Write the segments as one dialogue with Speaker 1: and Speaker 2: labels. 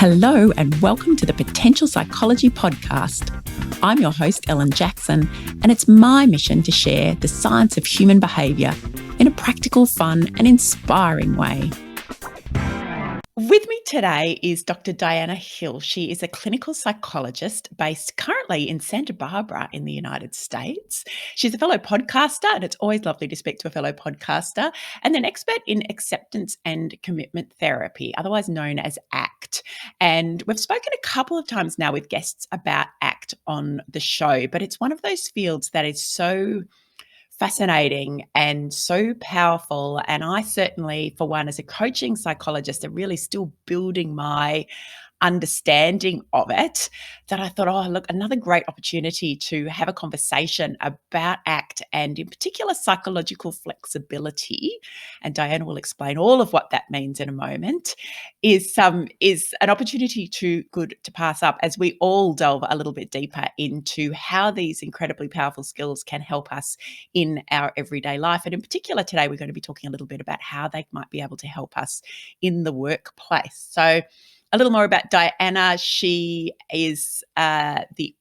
Speaker 1: Hello and welcome to the Potential Psychology Podcast. I'm your host, Ellen Jackson, and it's my mission to share the science of human behaviour in a practical, fun and inspiring way. With me today is Dr. Diana Hill. She is a clinical psychologist based currently in Santa Barbara in the United States. She's a fellow podcaster, and it's always lovely to speak to a fellow podcaster, and an expert in acceptance and commitment therapy, otherwise known as ACT. And we've spoken a couple of times now with guests about ACT on the show, but it's one of those fields that is so fascinating and so powerful. And I certainly, for one, as a coaching psychologist, am really still building my understanding of it, that I thought, oh, look, another great opportunity to have a conversation about ACT and in particular psychological flexibility. And Diana will explain all of what that means in a moment, is an opportunity too good to pass up as we all delve a little bit deeper into how these incredibly powerful skills can help us in our everyday life. And in particular, today, we're going to be talking a little bit about how they might be able to help us in the workplace. So a little more about Diana. She is the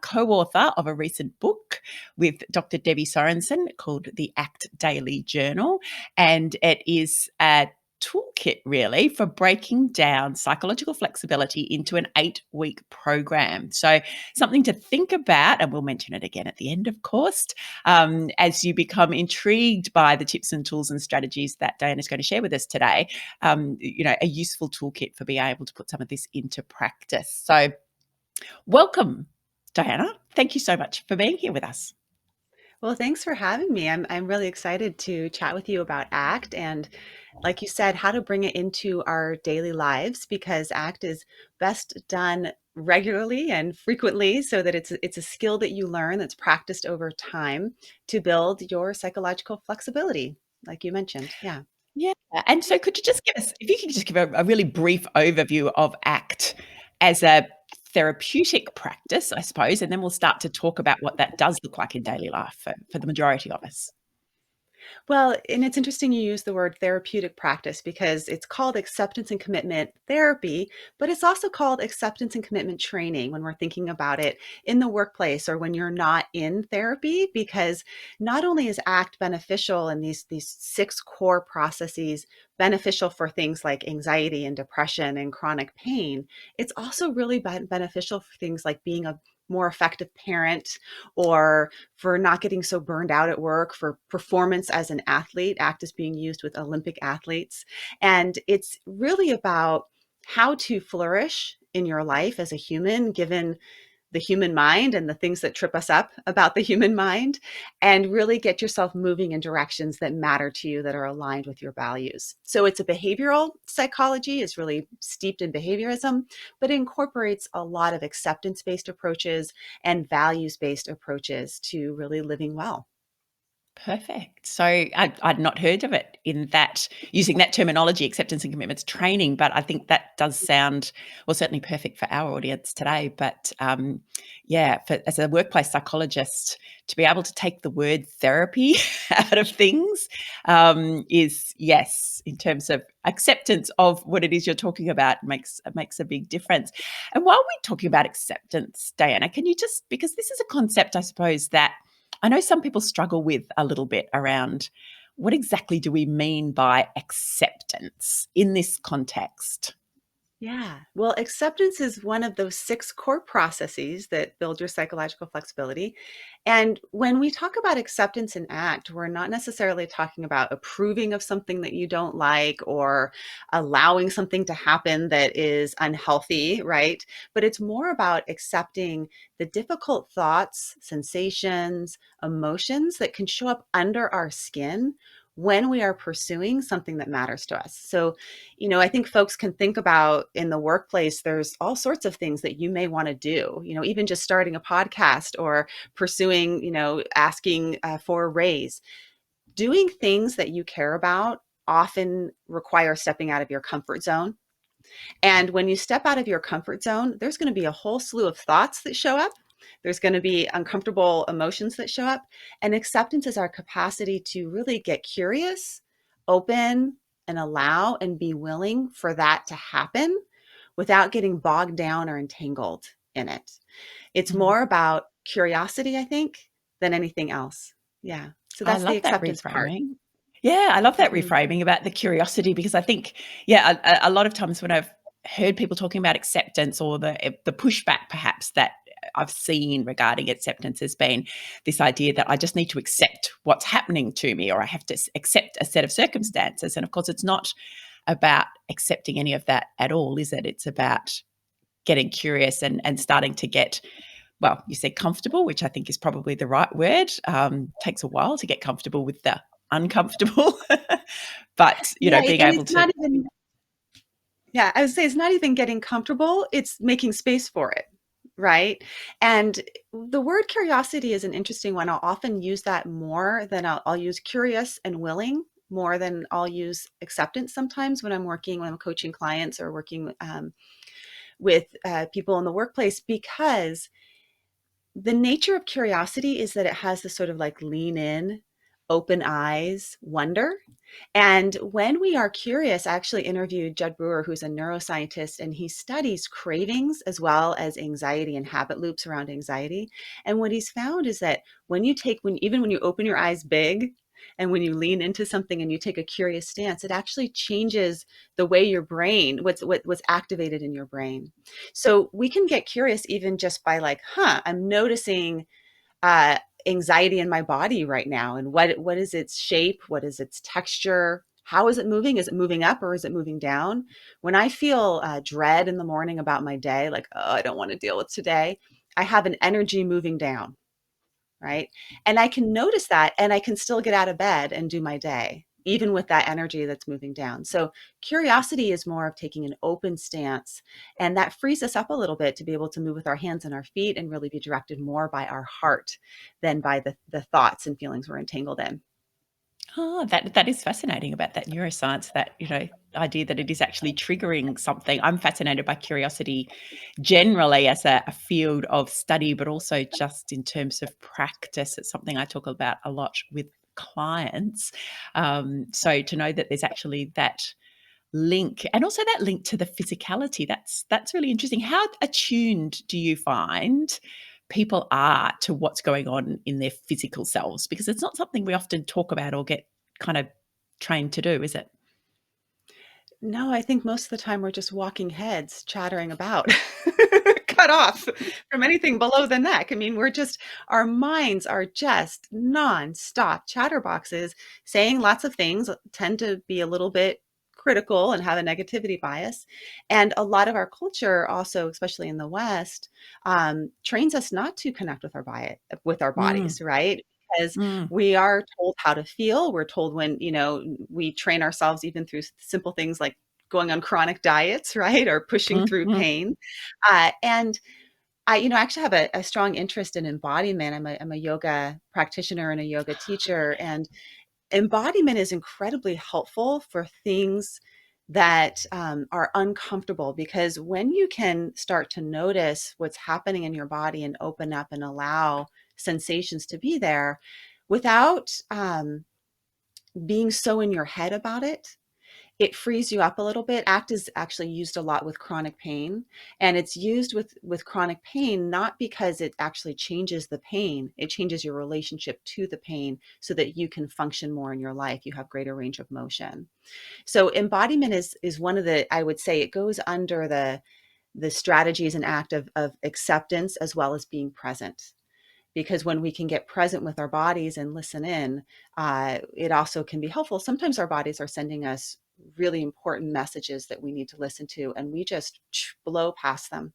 Speaker 1: co-author of a recent book with Dr. Debbie Sorensen called The ACT Daily Journal. And it is a toolkit really for breaking down psychological flexibility into an 8-week program. So something to think about, and we'll mention it again at the end, of course, as you become intrigued by the tips and tools and strategies that Diana's going to share with us today. A useful toolkit for being able to put some of this into practice. So welcome, Diana. Thank you so much for being here with us.
Speaker 2: Well, thanks for having me. I'm really excited to chat with you about ACT and, like you said, how to bring it into our daily lives, because ACT is best done regularly and frequently so that it's a skill that you learn that's practiced over time to build your psychological flexibility, like you mentioned. Yeah.
Speaker 1: Yeah. And so could you just give a really brief overview of ACT as a therapeutic practice, I suppose, and then we'll start to talk about what that does look like in daily life for the majority of us.
Speaker 2: Well, and it's interesting you use the word therapeutic practice because it's called acceptance and commitment therapy, but it's also called acceptance and commitment training when we're thinking about it in the workplace or when you're not in therapy, because not only is ACT beneficial in these 6 core processes beneficial for things like anxiety and depression and chronic pain, it's also really beneficial for things like being a more effective parent, or for not getting so burned out at work, for performance as an athlete. ACT is being used with Olympic athletes. And it's really about how to flourish in your life as a human, given the human mind and the things that trip us up about the human mind, and really get yourself moving in directions that matter to you, that are aligned with your values. So it's a behavioral psychology, is really steeped in behaviorism, but it incorporates a lot of acceptance-based approaches and values-based approaches to really living well.
Speaker 1: Perfect. So I'd not heard of it in that, using that terminology, acceptance and commitments training, but I think that does sound, well, certainly perfect for our audience today. But as a workplace psychologist, to be able to take the word therapy out of things is, yes, in terms of acceptance of what it is you're talking about, makes a big difference. And while we're talking about acceptance, Diana, can you just, because this is a concept, I suppose, that I know some people struggle with a little bit around what exactly do we mean by acceptance in this context?
Speaker 2: Yeah. Well, acceptance is one of those 6 core processes that build your psychological flexibility. And when we talk about acceptance and ACT, we're not necessarily talking about approving of something that you don't like or allowing something to happen that is unhealthy, right? But it's more about accepting the difficult thoughts, sensations, emotions that can show up under our skin when we are pursuing something that matters to us. So, I think folks can think about in the workplace, there's all sorts of things that you may want to do, even just starting a podcast or pursuing, asking for a raise. Doing things that you care about often require stepping out of your comfort zone. And when you step out of your comfort zone, there's going to be a whole slew of thoughts that show up. There's going to be uncomfortable emotions that show up. And acceptance is our capacity to really get curious, open, and allow and be willing for that to happen without getting bogged down or entangled in it. It's
Speaker 1: Mm.
Speaker 2: more about curiosity, I think, than anything else. Yeah. So
Speaker 1: I
Speaker 2: that's the
Speaker 1: love that
Speaker 2: acceptance part.
Speaker 1: reframing. Yeah, I love that
Speaker 2: Mhm.
Speaker 1: reframing about the curiosity because I think, yeah, a lot of times when I've heard people talking about acceptance or the pushback perhaps that I've seen regarding acceptance has been this idea that I just need to accept what's happening to me or I have to accept a set of circumstances. And of course, it's not about accepting any of that at all, is it? It's about getting curious and starting to get, well, you said comfortable, which I think is probably the right word. Takes a while to get comfortable with the uncomfortable, but
Speaker 2: Yeah,
Speaker 1: being
Speaker 2: and
Speaker 1: able
Speaker 2: it's
Speaker 1: to.
Speaker 2: not even yeah, I would say it's not even getting comfortable, it's making space for it, right? And the word curiosity is an interesting one. I'll often use that more than I'll use curious and willing more than I'll use acceptance sometimes when I'm coaching clients or working with people in the workplace, because the nature of curiosity is that it has this sort of like lean in, open eyes, wonder. And when we are curious, I actually interviewed Judd Brewer, who's a neuroscientist, and he studies cravings as well as anxiety and habit loops around anxiety. And what he's found is that even when you open your eyes big and when you lean into something and you take a curious stance, it actually changes the way your brain, what's activated in your brain. So we can get curious even just by like, I'm noticing uh, anxiety in my body right now, and what is its shape, what is its texture, how is it moving, is it moving up or is it moving down? When I feel dread in the morning about my day, like, oh, I don't want to deal with today, I have an energy moving down, right? And I can notice that and I can still get out of bed and do my day even with that energy that's moving down. So curiosity is more of taking an open stance, and that frees us up a little bit to be able to move with our hands and our feet and really be directed more by our heart than by the thoughts and feelings we're entangled in.
Speaker 1: Oh, that is fascinating about that neuroscience, that, idea that it is actually triggering something. I'm fascinated by curiosity generally as a field of study, but also just in terms of practice. It's something I talk about a lot with clients. So to know that there's actually that link and also that link to the physicality, that's really interesting. How attuned do you find people are to what's going on in their physical selves? Because it's not something we often talk about or get kind of trained to do, is it?
Speaker 2: No, I think most of the time we're just walking heads chattering about, cut off from anything below the neck. I mean, our minds are just nonstop chatterboxes saying lots of things, tend to be a little bit critical and have a negativity bias. And a lot of our culture also, especially in the West, trains us not to connect with our
Speaker 1: Mm,
Speaker 2: bodies, right? Because
Speaker 1: mm,
Speaker 2: we are told how to feel. We're told when, we train ourselves even through simple things like going on chronic diets, right? Or pushing
Speaker 1: mm,
Speaker 2: through
Speaker 1: mm,
Speaker 2: pain. And I, actually have a strong interest in embodiment. I'm a yoga practitioner and a yoga teacher. And embodiment is incredibly helpful for things that are uncomfortable, because when you can start to notice what's happening in your body and open up and allow sensations to be there without being so in your head about it, it frees you up a little bit. ACT is actually used a lot with chronic pain, and it's used with chronic pain not because it actually changes the pain, it changes your relationship to the pain so that you can function more in your life, you have greater range of motion. So embodiment is one of the, I would say it goes under the strategies and ACT of acceptance as well as being present, because when we can get present with our bodies and listen in, it also can be helpful. Sometimes our bodies are sending us really important messages that we need to listen to, and we just blow past them.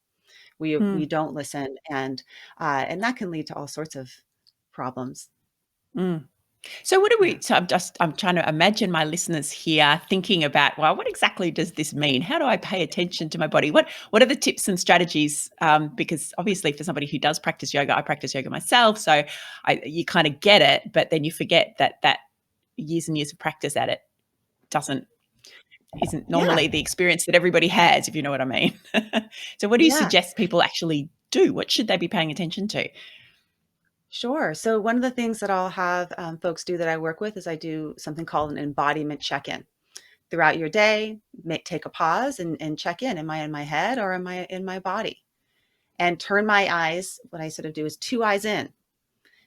Speaker 2: We
Speaker 1: mm,
Speaker 2: don't listen, and that can lead to all sorts of problems.
Speaker 1: mm. So what do
Speaker 2: Yeah.
Speaker 1: we so I'm trying to imagine my listeners here thinking about, well, what exactly does this mean? How do I pay attention to my body? What are the tips and strategies? Because obviously for somebody who does practice yoga, I practice yoga myself, so you kind of get it, but then you forget that years and years of practice at it doesn't isn't
Speaker 2: Yeah.
Speaker 1: normally the experience that everybody has, if you know what I mean. So what do you
Speaker 2: Yeah.
Speaker 1: suggest people actually do? What should they be paying attention to?
Speaker 2: Sure. So one of the things that I'll have folks do that I work with is I do something called an embodiment check-in. throughout your day, take a pause and check in. Am I in my head or am I in my body? And turn my eyes. What I sort of do is two eyes in.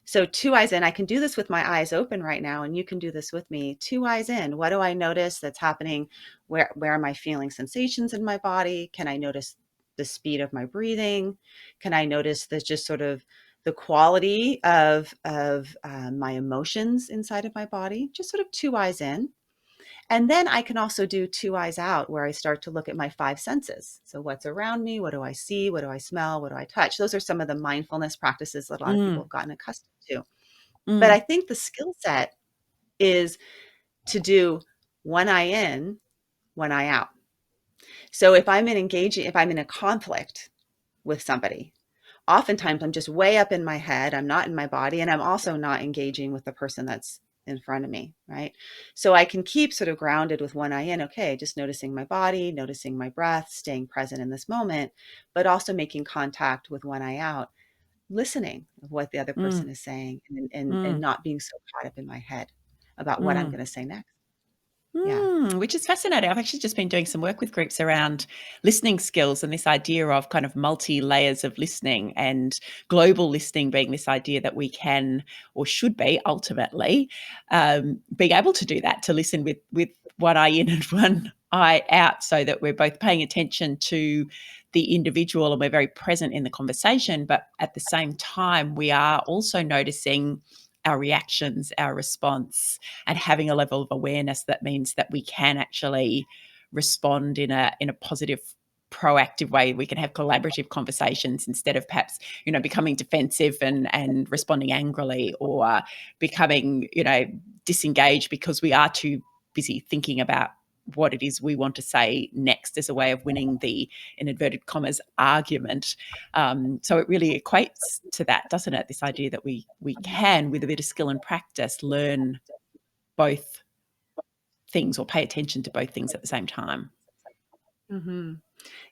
Speaker 2: So two eyes in, I can do this with my eyes open right now, and you can do this with me. Two eyes in. What do I notice that's happening? Where am I feeling sensations in my body? Can I notice the speed of my breathing? Can I notice the just sort of the quality of my emotions inside of my body? Just sort of two eyes in. And then I can also do two eyes out, where I start to look at my five senses. So what's around me? What do I see? What do I smell? What do I touch? Those are some of the mindfulness practices that a lot of people have gotten accustomed to. But I think the skill set is to do one eye in, one eye out. So if I'm in a conflict with somebody, oftentimes I'm just way up in my head. I'm not in my body, and I'm also not engaging with the person that's in front of me, right? So I can keep sort of grounded with one eye in, okay, just noticing my body, noticing my breath, staying present in this moment, but also making contact with one eye out, listening of what the other person is saying, and not being so caught up in my head about what I'm going to say next. Yeah.
Speaker 1: Which is fascinating. I've actually just been doing some work with groups around listening skills and this idea of kind of multi-layers of listening, and global listening being this idea that we can, or should be ultimately, being able to do that, to listen with one eye in and one eye out, so that we're both paying attention to the individual and we're very present in the conversation, but at the same time we are also noticing our reactions, our response, and having a level of awareness that means that we can actually respond in a positive, proactive way. We can have collaborative conversations instead of perhaps, becoming defensive and responding angrily, or becoming, disengaged because we are too busy thinking about what it is we want to say next as a way of winning the, in inverted commas, argument. So it really equates to that, doesn't it? This idea that we can, with a bit of skill and practice, learn both things, or pay attention to both things at the same time.
Speaker 2: Mm-hmm.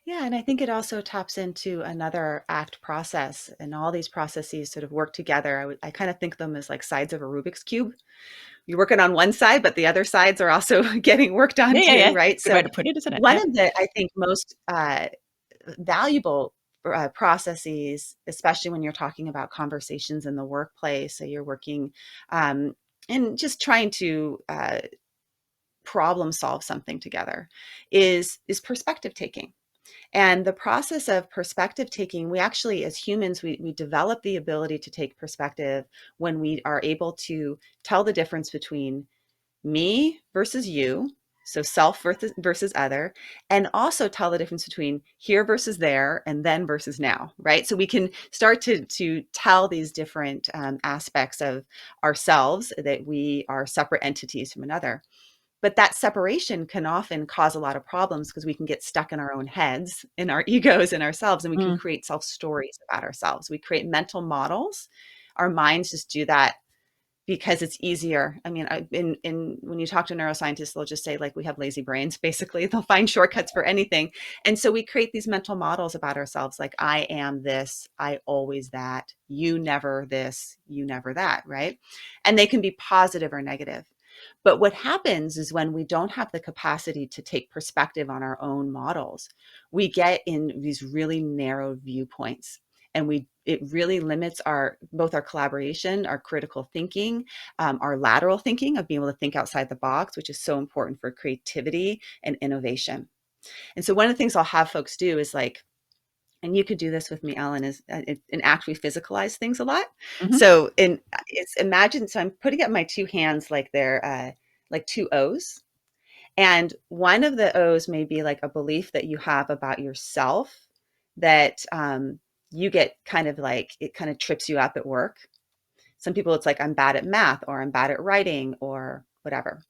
Speaker 2: Yeah, and I think it also taps into another ACT process, and all these processes sort of work together. I kind of think of them as like sides of a Rubik's Cube. You're working on one side, but the other sides are also getting worked on too,
Speaker 1: Yeah.
Speaker 2: right?
Speaker 1: Good
Speaker 2: So
Speaker 1: way to put it, isn't it?
Speaker 2: one
Speaker 1: Yeah.
Speaker 2: of the, I think, most valuable processes, especially when you're talking about conversations in the workplace, so you're working and just trying to problem solve something together, is perspective taking. And the process of perspective taking, we actually, as humans, we develop the ability to take perspective when we are able to tell the difference between me versus you, so self versus other, and also tell the difference between here versus there, and then versus now, right? So we can start to tell these different aspects of ourselves, that we are separate entities from another. But that separation can often cause a lot of problems, because we can get stuck in our own heads, in our egos, in ourselves, and we can create self stories about ourselves. We create mental models. Our minds just do that because it's easier. I mean, in when you talk to neuroscientists, they'll just say, like, we have lazy brains. Basically, they'll find shortcuts for anything, and so we create these mental models about ourselves, like, I am this, I always that, you never this, you never that, right? And they can be positive or negative. But what happens is, when we don't have the capacity to take perspective on our own models, we get in these really narrow viewpoints, and it really limits both our collaboration, our critical thinking, our lateral thinking of being able to think outside the box, which is so important for creativity and innovation. And so one of the things I'll have folks do is, like, and you could do this with me, Ellen, is in ACT we physicalize things a lot.
Speaker 1: Mm-hmm.
Speaker 2: So imagine, so I'm putting up my two hands like they're like two O's. And one of the O's may be like a belief that you have about yourself, that you get kind of like, it kind of trips you up at work. Some people, it's like, I'm bad at math, or I'm bad at writing, or whatever.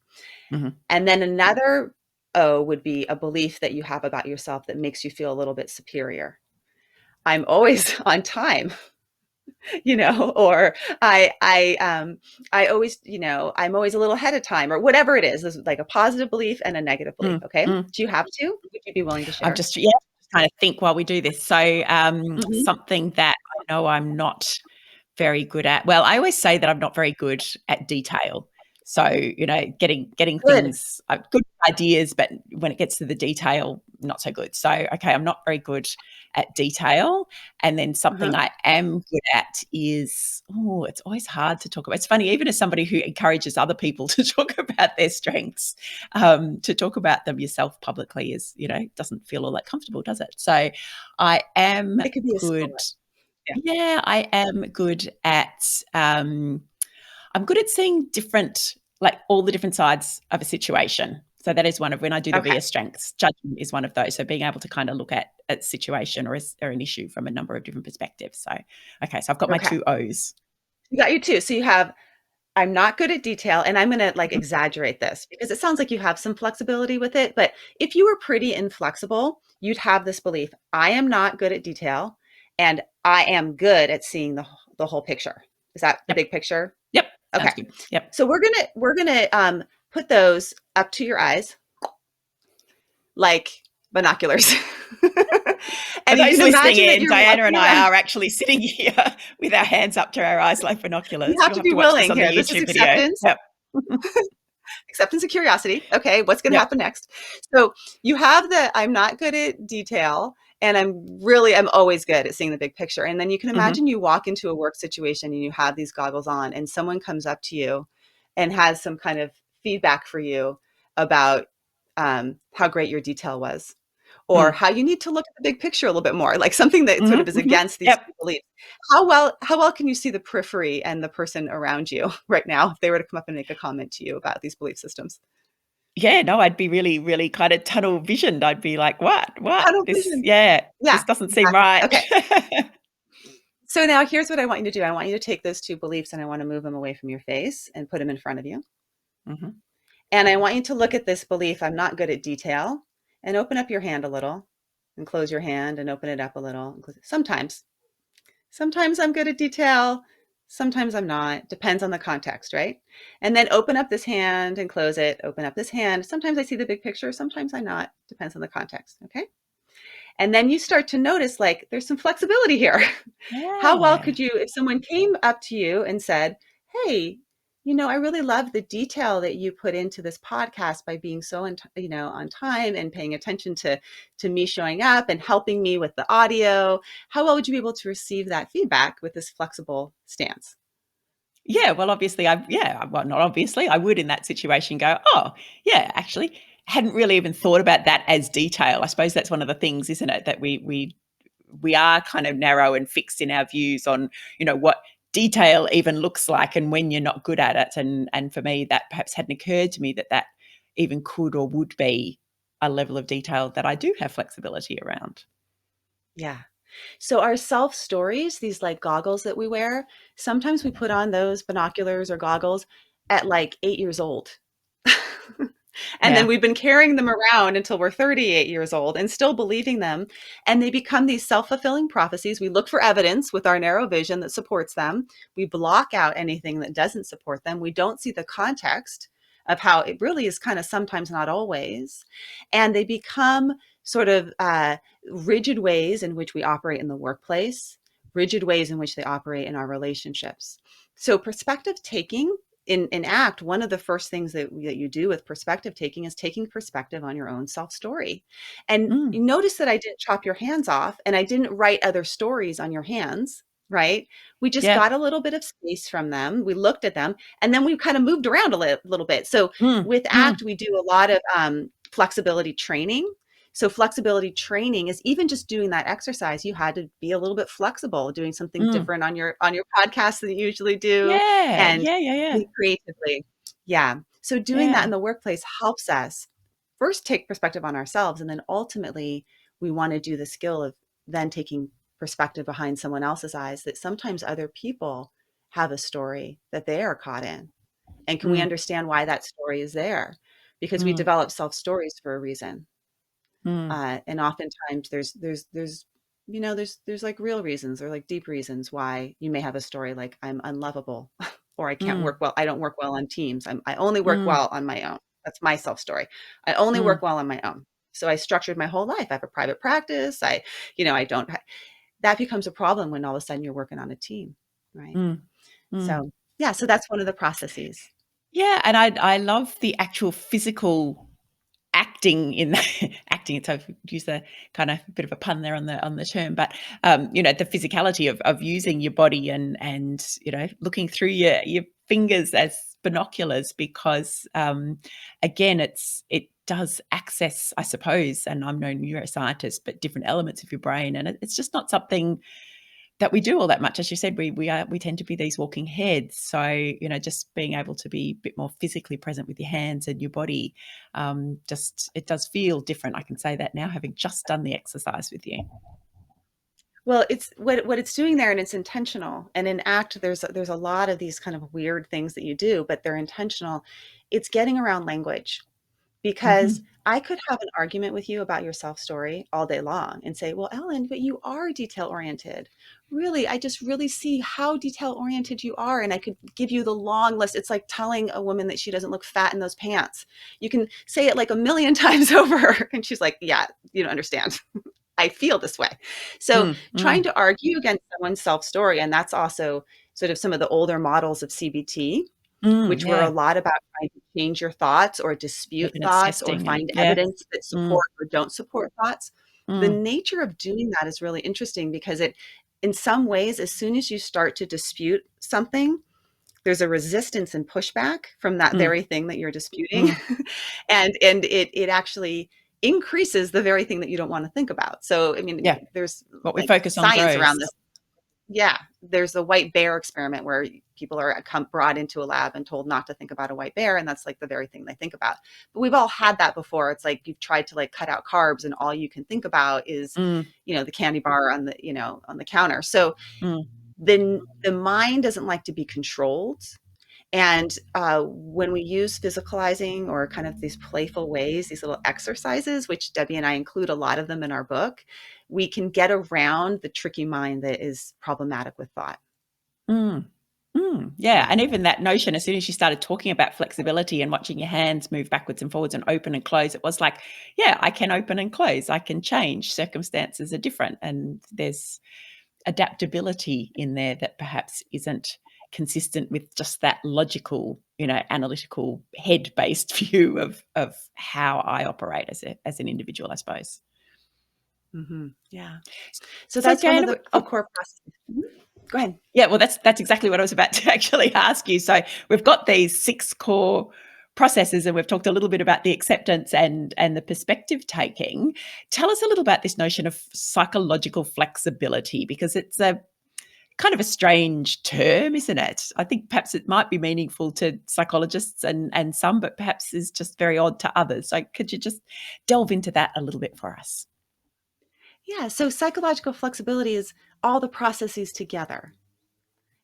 Speaker 1: Mm-hmm.
Speaker 2: And then another O would be a belief that you have about yourself that makes you feel a little bit superior. I'm always on time, or I always, I'm always a little ahead of time, or whatever it is. This is like a positive belief and a negative belief. Okay. Do you have two? Would you be willing to
Speaker 1: I'm
Speaker 2: share?
Speaker 1: just trying to think while we do this. So something that I know I'm not very good at. Well, I always say that I'm not very good at detail. So, getting
Speaker 2: Good.
Speaker 1: things, good ideas, but when it gets to the detail, not so good. So, okay, I'm not very good at detail. And then something
Speaker 2: Uh-huh.
Speaker 1: I am good at is, it's always hard to talk about. It's funny, even as somebody who encourages other people to talk about their strengths, to talk about them yourself publicly doesn't feel all that comfortable, does it? So I am
Speaker 2: It could be a skill.
Speaker 1: good.
Speaker 2: Yeah.
Speaker 1: Yeah, I am good at, I'm good at seeing all the different sides of a situation. So that is one of when I do the
Speaker 2: Okay.
Speaker 1: VIA strengths, judgment is one of those. So being able to kind of look at a situation or an issue from a number of different perspectives. So, okay, so I've got my
Speaker 2: Okay.
Speaker 1: two O's.
Speaker 2: You got your two. So you have, I'm not good at detail, and I'm going to like
Speaker 1: Mhm.
Speaker 2: exaggerate this because it sounds like you have some flexibility with it. But if you were pretty inflexible, you'd have this belief: I am not good at detail, and I am good at seeing the whole picture. Is that the
Speaker 1: Yep.
Speaker 2: big picture?
Speaker 1: Yep.
Speaker 2: Okay.
Speaker 1: Sounds good. Yep.
Speaker 2: So we're gonna put those up to your eyes like binoculars,
Speaker 1: For
Speaker 2: and you
Speaker 1: those
Speaker 2: can
Speaker 1: listening
Speaker 2: imagine that
Speaker 1: in,
Speaker 2: you're
Speaker 1: Diana and
Speaker 2: walking
Speaker 1: I
Speaker 2: around.
Speaker 1: are actually sitting here with our hands up to our eyes like
Speaker 2: You
Speaker 1: binoculars.
Speaker 2: have
Speaker 1: You'll
Speaker 2: to
Speaker 1: have
Speaker 2: be
Speaker 1: to watch this
Speaker 2: willing
Speaker 1: on the
Speaker 2: here. This is
Speaker 1: YouTube video.
Speaker 2: acceptance.
Speaker 1: Yep.
Speaker 2: Acceptance and curiosity. Okay, what's going to
Speaker 1: Yep.
Speaker 2: happen next? So you have the I'm not good at detail, and I'm always good at seeing the big picture. And then you can
Speaker 1: Mhm.
Speaker 2: imagine you walk into a work situation and you have these goggles on, and someone comes up to you and has some kind of feedback for you about how great your detail was, or
Speaker 1: Mm.
Speaker 2: how you need to look at the big picture a little bit more, like something that sort of
Speaker 1: Mhm.
Speaker 2: is
Speaker 1: Mhm.
Speaker 2: against these
Speaker 1: Yep.
Speaker 2: two beliefs. How well can you see the periphery and the person around you right now if they were to come up and make a comment to you about these belief systems?
Speaker 1: Yeah, no, I'd be really, really kind of tunnel visioned. I'd be like, "What? What?
Speaker 2: Tunnel
Speaker 1: This
Speaker 2: vision.
Speaker 1: yeah,
Speaker 2: Yeah,
Speaker 1: this doesn't seem
Speaker 2: exactly.
Speaker 1: right."
Speaker 2: Okay. So now here's what I want you to do. I want you to take those two beliefs and I want to move them away from your face and put them in front of you.
Speaker 1: Mhm.
Speaker 2: And I want you to look at this belief, I'm not good at detail, and open up your hand a little and close your hand and open it up a little. Sometimes I'm good at detail, sometimes I'm not. Depends on the context, right? And then open up this hand and close it. Open up this hand. Sometimes I see the big picture, sometimes I'm not. Depends on the context, okay? And then you start to notice like there's some flexibility here. How well
Speaker 1: Yeah.
Speaker 2: could you, if someone came up to you and said, "Hey, I really love the detail that you put into this podcast by being so on time and paying attention to me showing up and helping me with the audio." How well would you be able to receive that feedback with this flexible stance?
Speaker 1: Yeah, well, obviously, not obviously, I would in that situation go, "Oh, yeah, actually, hadn't really even thought about that as detail." I suppose that's one of the things, isn't it, that we are kind of narrow and fixed in our views on, what detail even looks like and when you're not good at it. And for me, that perhaps hadn't occurred to me that even could or would be a level of detail that I do have flexibility around.
Speaker 2: Yeah. So our self stories, these like goggles that we wear, sometimes we put on those binoculars or goggles at like 8 years old. And then
Speaker 1: Yeah.
Speaker 2: we've been carrying them around until we're 38 years old and still believing them. And they become these self fulfilling prophecies. We look for evidence with our narrow vision that supports them. We block out anything that doesn't support them. We don't see the context of how it really is kind of sometimes, not always. And they become sort of rigid ways in which we operate in the workplace, rigid ways in which they operate in our relationships. So, perspective taking in ACT, one of the first things that you do with perspective taking is taking perspective on your own self story. And
Speaker 1: Mm.
Speaker 2: you notice that I didn't chop your hands off and I didn't write other stories on your hands, right? We just
Speaker 1: Yeah.
Speaker 2: got a little bit of space from them. We looked at them and then we kind of moved around a little bit. So
Speaker 1: Mm.
Speaker 2: with
Speaker 1: Mm.
Speaker 2: ACT, we do a lot of flexibility training. So flexibility training is even just doing that exercise. You had to be a little bit flexible, doing something
Speaker 1: Mm.
Speaker 2: different on your podcast than you usually do,
Speaker 1: Yeah.
Speaker 2: and
Speaker 1: Yeah, yeah, yeah.
Speaker 2: think creatively. Yeah. So doing that in
Speaker 1: Yeah.
Speaker 2: the workplace helps us first take perspective on ourselves, and then ultimately we want to do the skill of then taking perspective behind someone else's eyes, that sometimes other people have a story that they are caught in. And can we
Speaker 1: Mm.
Speaker 2: understand why that story is there? Because we
Speaker 1: Mm.
Speaker 2: develop self stories for a reason.
Speaker 1: Mm.
Speaker 2: And oftentimes there's like real reasons or like deep reasons why you may have a story like I'm unlovable or
Speaker 1: Mm.
Speaker 2: I don't work well on teams. I only work
Speaker 1: Mm.
Speaker 2: well on my own. That's my self story. I only
Speaker 1: Mm.
Speaker 2: work well on my own. So I structured my whole life. I have a private practice. I don't, that becomes a problem when all of a sudden you're working on a team, right?
Speaker 1: Mm. Mm.
Speaker 2: So yeah, so that's one of the processes.
Speaker 1: Yeah, and I love the actual physical acting in that acting. So I've used a kind of bit of a pun there on the term, but the physicality of using your body and looking through your fingers as binoculars, because again, it does access, I suppose, and I'm no neuroscientist, but different elements of your brain, and it's just not something that we do all that much. As you said, we tend to be these walking heads. So, just being able to be a bit more physically present with your hands and your body, just it does feel different. I can say that now, having just done the exercise with you.
Speaker 2: Well, it's what it's doing there, and it's intentional. And in ACT, there's a lot of these kind of weird things that you do, but they're intentional. It's getting around language. Because
Speaker 1: Mhm.
Speaker 2: I could have an argument with you about your self story all day long and say, well, Ellen, but you are detail oriented. Really, I just really see how detail oriented you are. And I could give you the long list. It's like telling a woman that she doesn't look fat in those pants. You can say it like a million times over. And she's like, yeah, you don't understand. I feel this way. So
Speaker 1: Mm,
Speaker 2: trying
Speaker 1: mm,
Speaker 2: to argue against someone's self story, and that's also sort of some of the older models of CBT, which were a
Speaker 1: yeah.
Speaker 2: lot about trying to change your thoughts or dispute
Speaker 1: Evidence
Speaker 2: thoughts or
Speaker 1: testing, and
Speaker 2: find
Speaker 1: yeah.
Speaker 2: evidence that
Speaker 1: Mm,
Speaker 2: support or don't support thoughts. The
Speaker 1: mm,
Speaker 2: nature of doing that is really interesting because in some ways, as soon as you start to dispute something, there's a resistance and pushback from that
Speaker 1: mm,
Speaker 2: very thing that you're disputing.
Speaker 1: mm.
Speaker 2: And it actually increases the very thing that you don't want to think about. So, I mean,
Speaker 1: Yeah.
Speaker 2: there's
Speaker 1: What we
Speaker 2: like
Speaker 1: focus on
Speaker 2: science around
Speaker 1: grows.
Speaker 2: this. Yeah, there's the white bear experiment where people are brought into a lab and told not to think about a white bear, and that's like the very thing they think about. But we've all had that before. It's like you've tried to like cut out carbs, and all you can think about is,
Speaker 1: Mm,
Speaker 2: the candy bar on the counter. So
Speaker 1: mm,
Speaker 2: then the mind doesn't like to be controlled. And when we use physicalizing or kind of these playful ways, these little exercises, which Debbie and I include a lot of them in our book, we can get around the tricky mind that is problematic with thought.
Speaker 1: mm. Yeah,
Speaker 2: Yeah.
Speaker 1: and even that notion, as soon as you started talking about flexibility and watching your hands move backwards and forwards and open and close, it was like, yeah, I can open and close. I can change. Circumstances are different, and there's adaptability in there that perhaps isn't consistent with just that logical, analytical, head-based view of how I operate as an individual, I suppose.
Speaker 2: Yeah. So
Speaker 1: So,
Speaker 2: that's one of
Speaker 1: Jan,
Speaker 2: the core processes. Go ahead.
Speaker 1: yeah, well, that's exactly what I was about to actually ask you. So we've got these 6 core processes, and we've talked a little bit about the acceptance and the perspective taking. Tell us a little about this notion of psychological flexibility, because it's a kind of a strange term, isn't it? I think perhaps it might be meaningful to psychologists and some, but perhaps is just very odd to others. So could you just delve into that a little bit for us?
Speaker 2: Yeah. So psychological flexibility is all the processes together.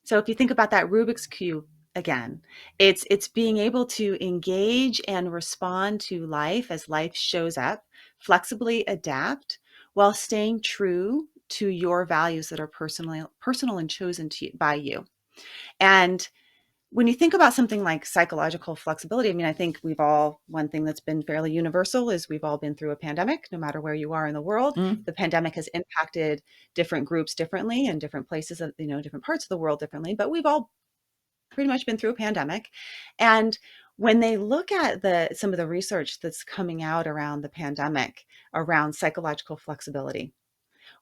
Speaker 2: So if you think about that Rubik's Cube again, it's being able to engage and respond to life as life shows up, flexibly adapt while staying true to your values that are personal and chosen by you. And when you think about something like psychological flexibility, I mean, I think one thing that's been fairly universal is we've all been through a pandemic, no matter where you are in the world.
Speaker 1: Mm,
Speaker 2: The pandemic has impacted different groups differently and different places of, different parts of the world differently, but we've all pretty much been through a pandemic. And when they look at some of the research that's coming out around the pandemic, around psychological flexibility,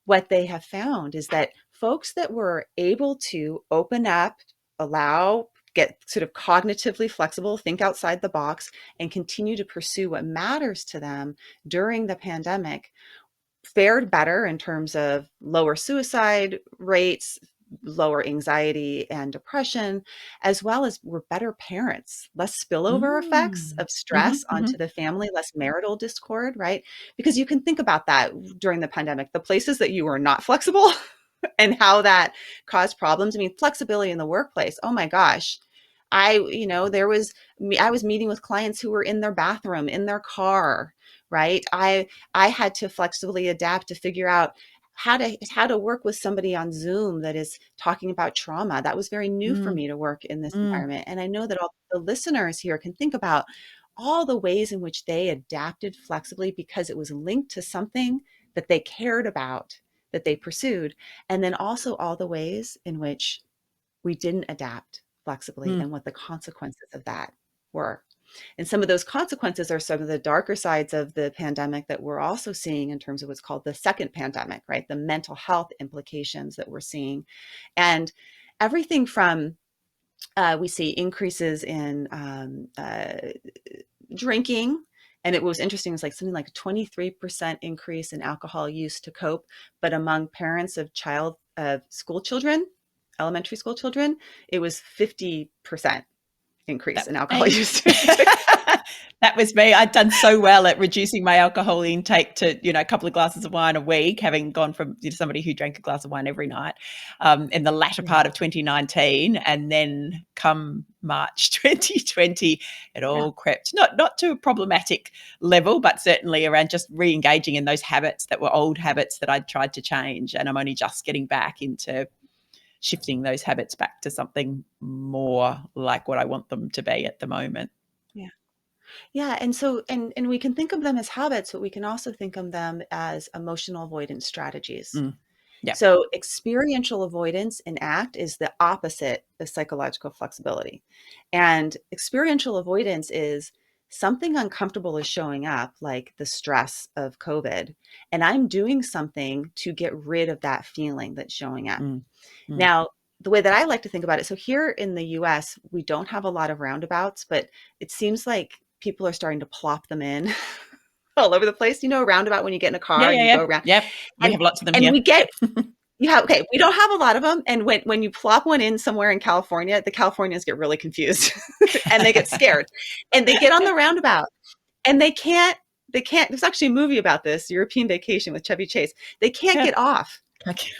Speaker 2: what they have found is that folks that were able to open up, allow, get sort of cognitively flexible, think outside the box, and continue to pursue what matters to them during the pandemic fared better in terms of lower suicide rates, lower anxiety and depression, as well as were better parents, less spillover effects
Speaker 1: mm.
Speaker 2: of
Speaker 1: Mhm,
Speaker 2: stress onto
Speaker 1: mhm,
Speaker 2: the family, less marital discord, right? Because you can think about that during the pandemic, the places that you were not flexible and how that caused problems. I mean, flexibility in the workplace. Oh my gosh. There was me, I was meeting with clients who were in their bathroom, in their car, right? I had to flexibly adapt to figure out how to work with somebody on Zoom that is talking about trauma. That was very new for
Speaker 1: mm,
Speaker 2: me to work in this
Speaker 1: mm,
Speaker 2: environment. And I know that all the listeners here can think about all the ways in which they adapted flexibly because it was linked to something that they cared about, that they pursued. And then also all the ways in which we didn't adapt flexibly
Speaker 1: mm.
Speaker 2: and what the consequences of that. were. And some of those consequences are some of the darker sides of the pandemic that we're also seeing in terms of what's called the second pandemic, right? The mental health implications that we're seeing. And everything from we see increases in drinking. And it was interesting, it was like something like a 23% increase in alcohol use to cope. But among parents of school children, elementary school children, it was 50% increase
Speaker 1: That
Speaker 2: in
Speaker 1: was
Speaker 2: alcohol
Speaker 1: me.
Speaker 2: use.
Speaker 1: That was me. I'd done so well at reducing my alcohol intake to, a couple of glasses of wine a week, having gone from somebody who drank a glass of wine every night in the latter
Speaker 2: Yeah.
Speaker 1: part of 2019. And then come March 2020, it
Speaker 2: Yeah.
Speaker 1: all crept, not to a problematic level, but certainly around just re-engaging in those habits that were old habits that I'd tried to change. And I'm only just getting back into shifting those habits back to something more like what I want them to be at the moment.
Speaker 2: Yeah. Yeah. And so, and we can think of them as habits, but we can also think of them as emotional avoidance strategies.
Speaker 1: Mm. Yeah.
Speaker 2: So experiential avoidance in ACT is the opposite of psychological flexibility. And experiential avoidance is something uncomfortable is showing up, like the stress of COVID, and I'm doing something to get rid of that feeling that's showing up.
Speaker 1: Mm. Mm.
Speaker 2: Now, the way that I like to think about it, so here in the US, we don't have a lot of roundabouts, but it seems like people are starting to plop them in all over the place. You know, a roundabout when you get in a
Speaker 1: Yeah,
Speaker 2: car and
Speaker 1: yeah,
Speaker 2: you
Speaker 1: yeah.
Speaker 2: go around.
Speaker 1: Yep. We
Speaker 2: And
Speaker 1: have lots of them
Speaker 2: and
Speaker 1: here.
Speaker 2: we get okay, we don't have a lot of them. And when you plop one in somewhere in California, the Californians get really confused and they get scared. And they get on the roundabout and they can't, there's actually a movie about this, European Vacation with Chevy Chase. They can't
Speaker 1: Yeah.
Speaker 2: get off
Speaker 1: Okay.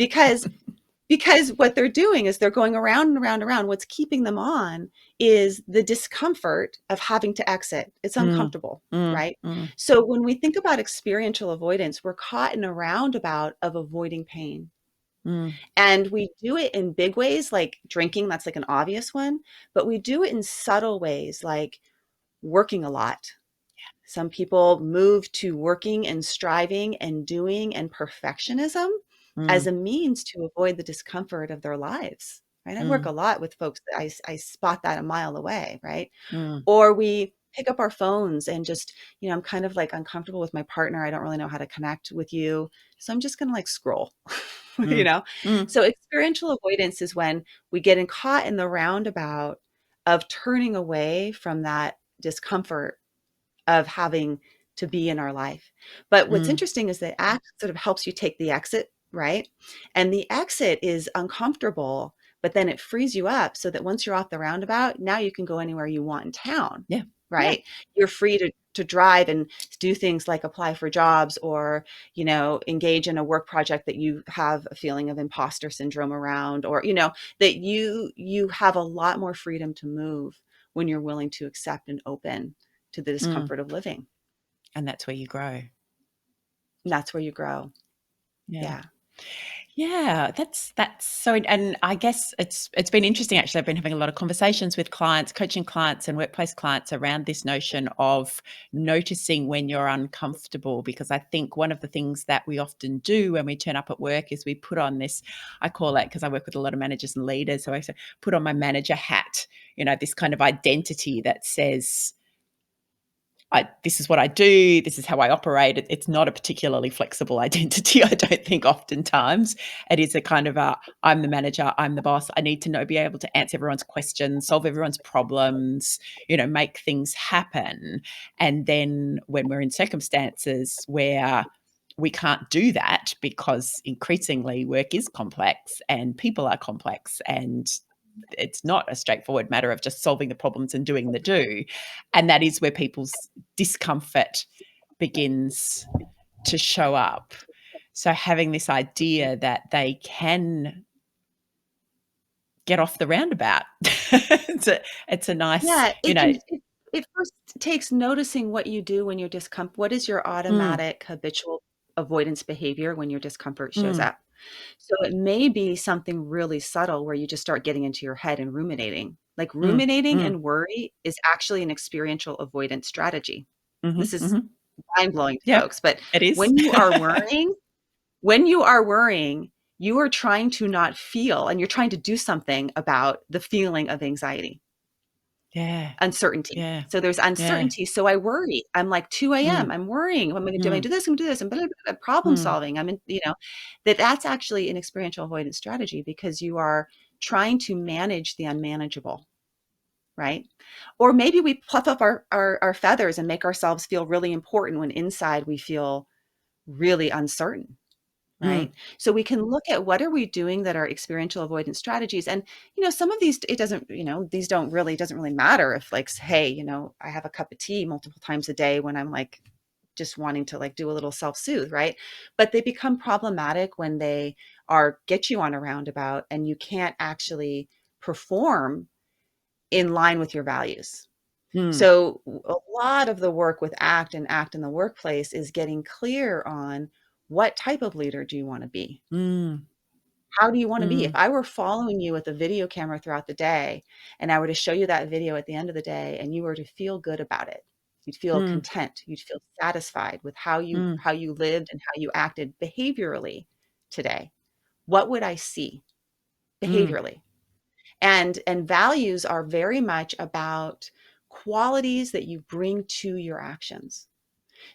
Speaker 2: because what they're doing is they're going around and around and around. What's keeping them on is the discomfort of having to exit. It's
Speaker 1: Mm.
Speaker 2: uncomfortable,
Speaker 1: Mm.
Speaker 2: right?
Speaker 1: Mm.
Speaker 2: So when we think about experiential avoidance, we're caught in a roundabout of avoiding pain.
Speaker 1: Mm.
Speaker 2: And we do it in big ways, like drinking, that's like an obvious one, but we do it in subtle ways, like working a lot. Some people move to working and striving and doing and perfectionism as
Speaker 1: Mm.
Speaker 2: a means to avoid the discomfort of their lives, right? I work
Speaker 1: Mm.
Speaker 2: a lot with folks that I spot that a mile away, right?
Speaker 1: Mm.
Speaker 2: Or we pick up our phones and just, I'm kind of like uncomfortable with my partner. I don't really know how to connect with you. So I'm just going to like scroll, you
Speaker 1: Mm.
Speaker 2: know?
Speaker 1: Mm.
Speaker 2: So experiential avoidance is when we get caught in the roundabout of turning away from that discomfort of having to be in our life. But what's
Speaker 1: Mm.
Speaker 2: interesting is that ACT sort of helps you take the exit, right? And the exit is uncomfortable, but then it frees you up so that once you're off the roundabout, now you can go anywhere you want in town,
Speaker 1: Yeah. Yeah.
Speaker 2: right? You're free to drive and do things like apply for jobs or, engage in a work project that you have a feeling of imposter syndrome around, or, that you have a lot more freedom to move when you're willing to accept and open to the
Speaker 1: Mm.
Speaker 2: discomfort of living.
Speaker 1: And that's where you grow.
Speaker 2: And that's where you grow.
Speaker 1: Yeah.
Speaker 2: Yeah.
Speaker 1: Yeah, that's so, and I guess it's been interesting actually. I've been having a lot of conversations with clients, coaching clients and workplace clients around this notion of noticing when you're uncomfortable, because I think one of the things that we often do when we turn up at work is we put on this, I call it, because I work with a lot of managers and leaders, so I say put on my manager hat, this kind of identity that says, this is what I do. This is how I operate. It's not a particularly flexible identity. I don't think oftentimes it is a kind of I'm the manager, I'm the boss. I need to be able to answer everyone's questions, solve everyone's problems, make things happen. And then when we're in circumstances where we can't do that because increasingly work is complex and people are complex and it's not a straightforward matter of just solving the problems and doing the do. And that is where people's discomfort begins to show up. So having this idea that they can get off the roundabout, it's a nice,
Speaker 2: Yeah. It first takes noticing what you do when you're discomfort. What is your
Speaker 1: mm,
Speaker 2: automatic habitual avoidance behavior when your discomfort shows
Speaker 1: mm,
Speaker 2: up? So it may be something really subtle where you just start getting into your head and ruminating. Like
Speaker 1: mm,
Speaker 2: ruminating
Speaker 1: mm,
Speaker 2: and worry is actually an experiential avoidance strategy. This
Speaker 1: mm-hmm,
Speaker 2: is
Speaker 1: mm-hmm.
Speaker 2: mind blowing to
Speaker 1: Yep,
Speaker 2: folks, but
Speaker 1: it is.
Speaker 2: when you are worrying, when you are worrying, you are trying to not feel and you're trying to do something about the feeling of anxiety.
Speaker 1: Yeah.
Speaker 2: uncertainty.
Speaker 1: Yeah.
Speaker 2: So there's
Speaker 1: Yeah.
Speaker 2: uncertainty. So I worry. I'm like 2 a.m.
Speaker 1: Mm.
Speaker 2: I'm worrying. I'm going to do I
Speaker 1: Mm.
Speaker 2: do this? I'm going to do this. And blah, blah, blah, problem
Speaker 1: Mm.
Speaker 2: solving. I'm in, that's actually an experiential avoidance strategy because you are trying to manage the unmanageable, right? Or maybe we puff up our feathers and make ourselves feel really important when inside we feel really uncertain,
Speaker 1: Mm.
Speaker 2: right? So we can look at what are we doing that are experiential avoidance strategies. And, some of these, it doesn't, these doesn't really matter if like, hey, I have a cup of tea multiple times a day when I'm like just wanting to like do a little self-soothe, right? But they become problematic when they are get you on a roundabout and you can't actually perform in line with your values.
Speaker 1: Mm.
Speaker 2: So a lot of the work with ACT and ACT in the workplace is getting clear on what type of leader do you want to be?
Speaker 1: Mm.
Speaker 2: How do you want to be? If
Speaker 1: Mm.
Speaker 2: I were following you with a video camera throughout the day and I were to show you that video at the end of the day and you were to feel good about it, you'd feel
Speaker 1: Mm.
Speaker 2: content, you'd feel satisfied with how you
Speaker 1: Mm.
Speaker 2: how you lived and how you acted behaviorally today. What would I see
Speaker 1: Mm.
Speaker 2: behaviorally? And values are very much about qualities that you bring to your actions.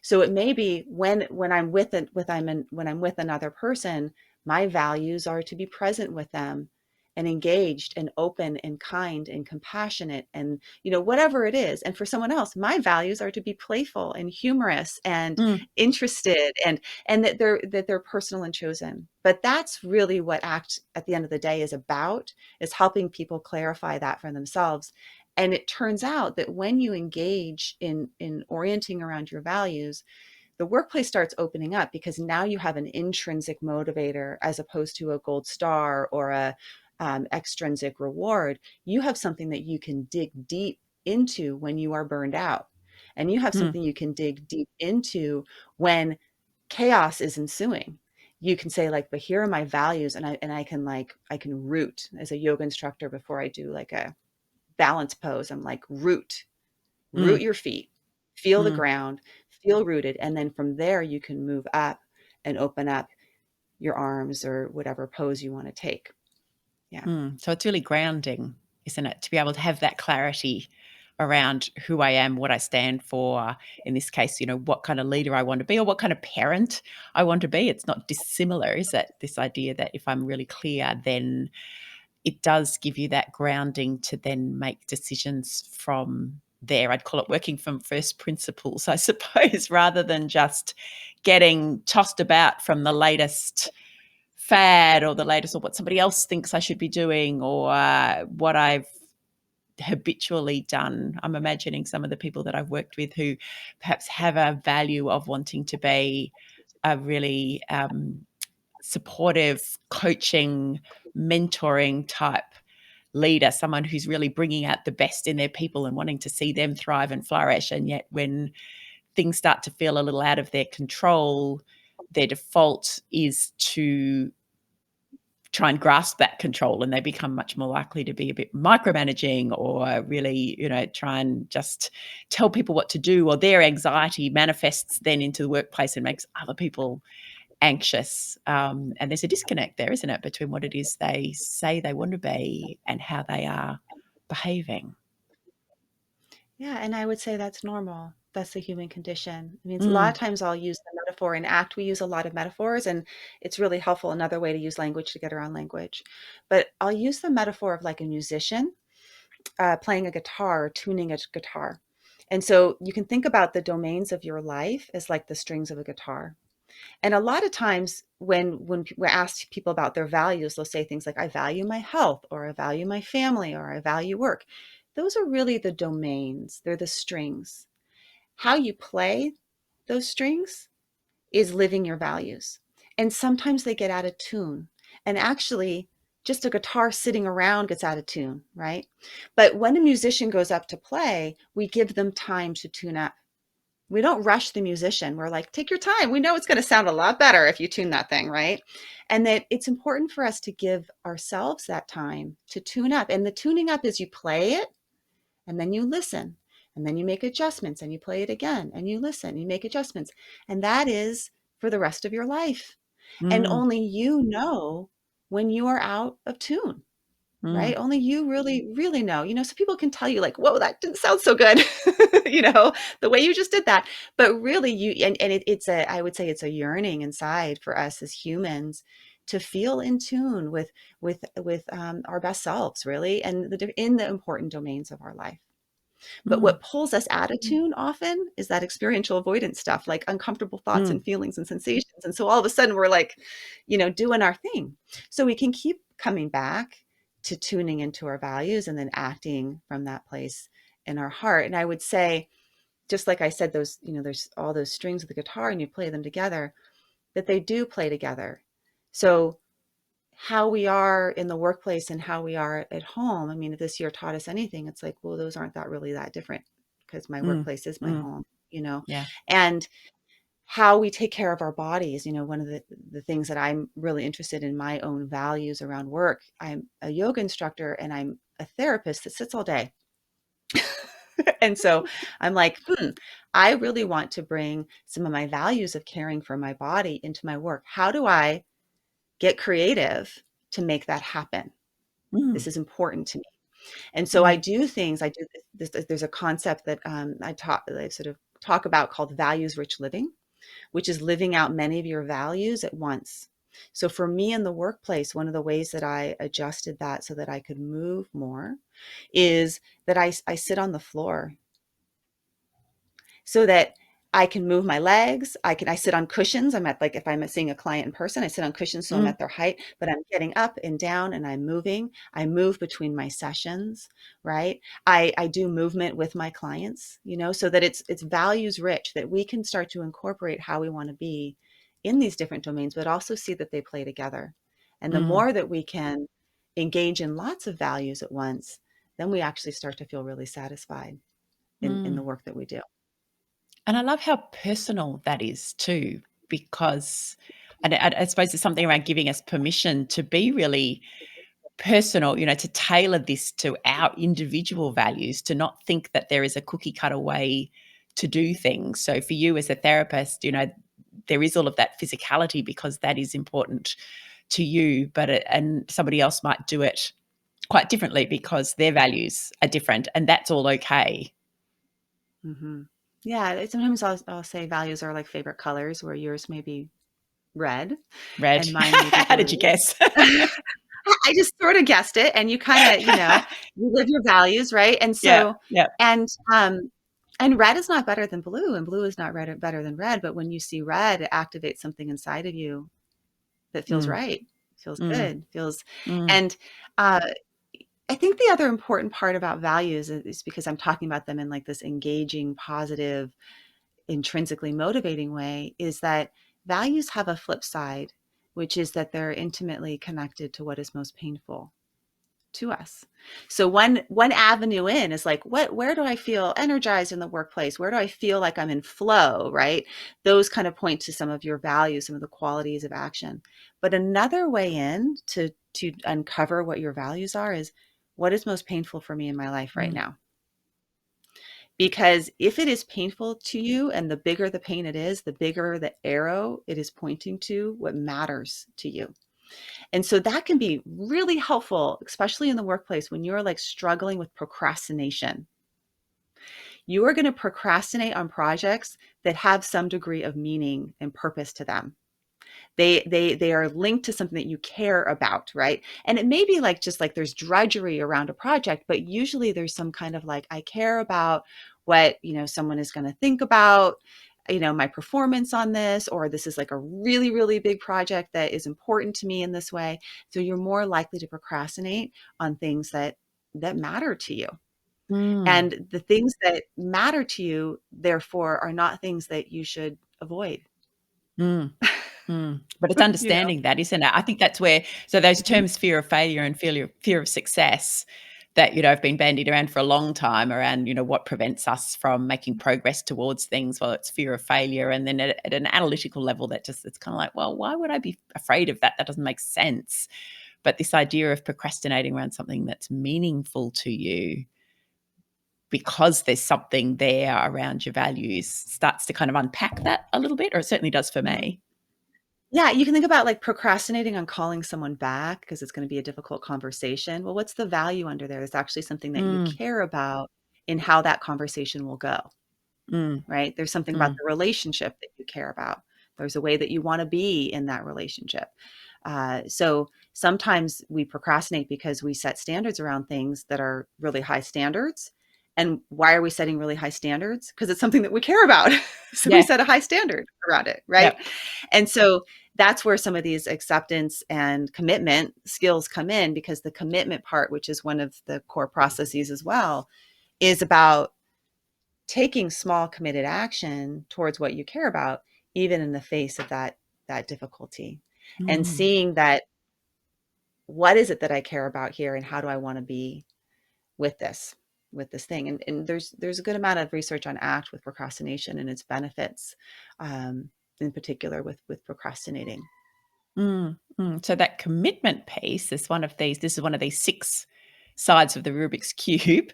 Speaker 2: So it may be when I'm with it with I'm in, when I'm with another person, my values are to be present with them and engaged and open and kind and compassionate and whatever it is. And for someone else, my values are to be playful and humorous and
Speaker 1: Mm.
Speaker 2: interested and that they're personal and chosen. But that's really what ACT at the end of the day is about, is helping people clarify that for themselves. And it turns out that when you engage in orienting around your values, the workplace starts opening up because now you have an intrinsic motivator as opposed to a gold star or a extrinsic reward. You have something that you can dig deep into when you are burned out, and you have
Speaker 1: Mm.
Speaker 2: something you can dig deep into when chaos is ensuing. You can say like, but here are my values, and I can root as a yoga instructor before I do like a balance pose. I'm like, root
Speaker 1: Mm.
Speaker 2: your feet, feel the
Speaker 1: Mm.
Speaker 2: ground, feel rooted. And then from there, you can move up and open up your arms or whatever pose you want to take. Yeah.
Speaker 1: Mm. So it's really grounding, isn't it? To be able to have that clarity around who I am, what I stand for. In this case, what kind of leader I want to be or what kind of parent I want to be. It's not dissimilar, is it? This idea that if I'm really clear, then it does give you that grounding to then make decisions from there. I'd call it working from first principles, I suppose, rather than just getting tossed about from the latest fad or the latest or what somebody else thinks I should be doing or what I've habitually done. I'm imagining some of the people that I've worked with who perhaps have a value of wanting to be a really supportive, coaching, mentoring type leader, someone who's really bringing out the best in their people and wanting to see them thrive and flourish. And yet when things start to feel a little out of their control, their default is to try and grasp that control, and they become much more likely to be a bit micromanaging or really, try and just tell people what to do, or their anxiety manifests then into the workplace and makes other people anxious. And there's a disconnect there, isn't it, between what it is they say they want to be and how they are behaving.
Speaker 2: Yeah. And I would say that's normal. That's the human condition. I mean, a lot of
Speaker 1: Mm.
Speaker 2: times I'll use the metaphor in ACT. We use a lot of metaphors, and it's really helpful. Another way to use language to get around language. But I'll use the metaphor of like a musician playing a guitar or tuning a guitar. And so you can think about the domains of your life as like the strings of a guitar. And a lot of times when we ask people about their values, they'll say things like, I value my health, or I value my family, or I value work. Those are really the domains. They're the strings. How you play those strings is living your values. And sometimes they get out of tune. And actually, just a guitar sitting around gets out of tune, right? But when a musician goes up to play, we give them time to tune up. We don't rush the musician. We're like, take your time. We know it's going to sound a lot better if you tune that thing, right? And that it's important for us to give ourselves that time to tune up. And the tuning up is you play it and then you listen and then you make adjustments and you play it again and you listen, you make adjustments. And that is for the rest of your life. And
Speaker 1: Mm.
Speaker 2: only you know when you are out of tune. right? Only you really, really know, so people can tell you like, whoa, that didn't sound so good, the way you just did that. But really I would say it's a yearning inside for us as humans to feel in tune with our best selves, really, and in the important domains of our life. But
Speaker 1: Mm.
Speaker 2: what pulls us out of tune often is that experiential avoidance stuff, like uncomfortable thoughts
Speaker 1: Mm.
Speaker 2: and feelings and sensations. And so all of a sudden we're like, doing our thing. So we can keep coming back to tuning into our values and then acting from that place in our heart. And I would say, just like I said, those, there's all those strings of the guitar and you play them together, that they do play together. So how we are in the workplace and how we are at home. I mean, if this year taught us anything, it's like, well, those aren't that really that different because my
Speaker 1: Mm.
Speaker 2: workplace is my
Speaker 1: Mm.
Speaker 2: home.
Speaker 1: Yeah.
Speaker 2: And how we take care of our bodies, one of the things that I'm really interested in my own values around work. I'm a yoga instructor and I'm a therapist that sits all day. And so I'm like, I really want to bring some of my values of caring for my body into my work. How do I get creative to make that happen? This
Speaker 1: Mm.
Speaker 2: is important to me. And so I
Speaker 1: Mm.
Speaker 2: do things, I do this, there's a concept that I sort of talk about called values rich living, which is living out many of your values at once. So for me in the workplace, one of the ways that I adjusted that so that I could move more is that I sit on the floor so that I can move my legs. I sit on cushions. I'm at, like, if I'm seeing a client in person, I sit on cushions so I'm
Speaker 1: Mm.
Speaker 2: at their height, but I'm getting up and down and I'm moving. I move between my sessions, right? I do movement with my clients, so that it's values rich, that we can start to incorporate how we want to be in these different domains, but also see that they play together. And the
Speaker 1: Mm.
Speaker 2: more that we can engage in lots of values at once, then we actually start to feel really satisfied in the
Speaker 1: Mm.
Speaker 2: work that we do.
Speaker 1: And I love how personal that is too, because and I suppose it's something around giving us permission to be really personal, to tailor this to our individual values, to not think that there is a cookie cutter way to do things. So for you as a therapist, there is all of that physicality because that is important to you, and somebody else might do it quite differently because their values are different, and that's all okay.
Speaker 2: Hmm. Yeah, sometimes I'll say values are like favorite colors, where yours may be red
Speaker 1: Red.
Speaker 2: and mine may be
Speaker 1: How did you
Speaker 2: blue.
Speaker 1: guess?
Speaker 2: I just sort of guessed it, and you kind of, you live your values, right? And
Speaker 1: Yeah,
Speaker 2: so,
Speaker 1: yeah.
Speaker 2: and um, and red is not better than blue, and blue is not better than red. But when you see red, it activates something inside of you that feels
Speaker 1: Mm,
Speaker 2: right, feels
Speaker 1: mm,
Speaker 2: good, feels,
Speaker 1: mm,
Speaker 2: and uh, I think the other important part about values is because I'm talking about them in like this engaging, positive, intrinsically motivating way, is that values have a flip side, which is that they're intimately connected to what is most painful to us. So one avenue in is like, where do I feel energized in the workplace? Where do I feel like I'm in flow, right? Those kind of point to some of your values, some of the qualities of action. But another way in to uncover what your values are is, what is most painful for me in my life right
Speaker 1: mm,
Speaker 2: now? Because if it is painful to you, and the bigger the pain it is, the bigger the arrow it is pointing to what matters to you. And so that can be really helpful, especially in the workplace when you're like struggling with procrastination. You are going to procrastinate on projects that have some degree of meaning and purpose to them. They are linked to something that you care about, right? And it may be like, just like there's drudgery around a project, but usually there's some kind of like, I care about what, someone is going to think about, my performance on this, or this is like a really, really big project that is important to me in this way. So you're more likely to procrastinate on things that matter to you.
Speaker 1: mm,
Speaker 2: And the things that matter to you, therefore, are not things that you should avoid.
Speaker 1: mm, mm. But it's
Speaker 2: you know
Speaker 1: understanding that, isn't it? I think that's where those
Speaker 2: Mhm.
Speaker 1: terms fear of failure and fear of success that, have been bandied around for a long time around, what prevents us from making progress towards things. Well, it's fear of failure. And then at an analytical level, it's kind of like, well, why would I be afraid of that? That doesn't make sense. But this idea of procrastinating around something that's meaningful to you because there's something there around your values starts to kind of unpack that a little bit, or it certainly does for me.
Speaker 2: Yeah, you can think about like procrastinating on calling someone back because it's going to be a difficult conversation. Well, what's the value under there? It's actually something that you
Speaker 1: Mm,
Speaker 2: care about in how that conversation will go,
Speaker 1: mm,
Speaker 2: right? There's something about
Speaker 1: mm.
Speaker 2: the relationship that you care about. There's a way that you want to be in that relationship. So sometimes we procrastinate because we set standards around things that are really high standards. And why are we setting really high standards? Because it's something that we care about. So we
Speaker 1: Yeah.
Speaker 2: set a high standard around it, right?
Speaker 1: Yep.
Speaker 2: And so that's where some of these acceptance and commitment skills come in, because the commitment part, which is one of the core processes as well, is about taking small committed action towards what you care about, even in the face of that difficulty, and
Speaker 1: Mm.
Speaker 2: seeing that, what is it that I care about here, and how do I want to be with this thing. And there's a good amount of research on ACT with procrastination and its benefits, in particular with procrastinating.
Speaker 1: Mm, So that commitment piece is one of these. This is one of these 6 sides of the Rubik's cube.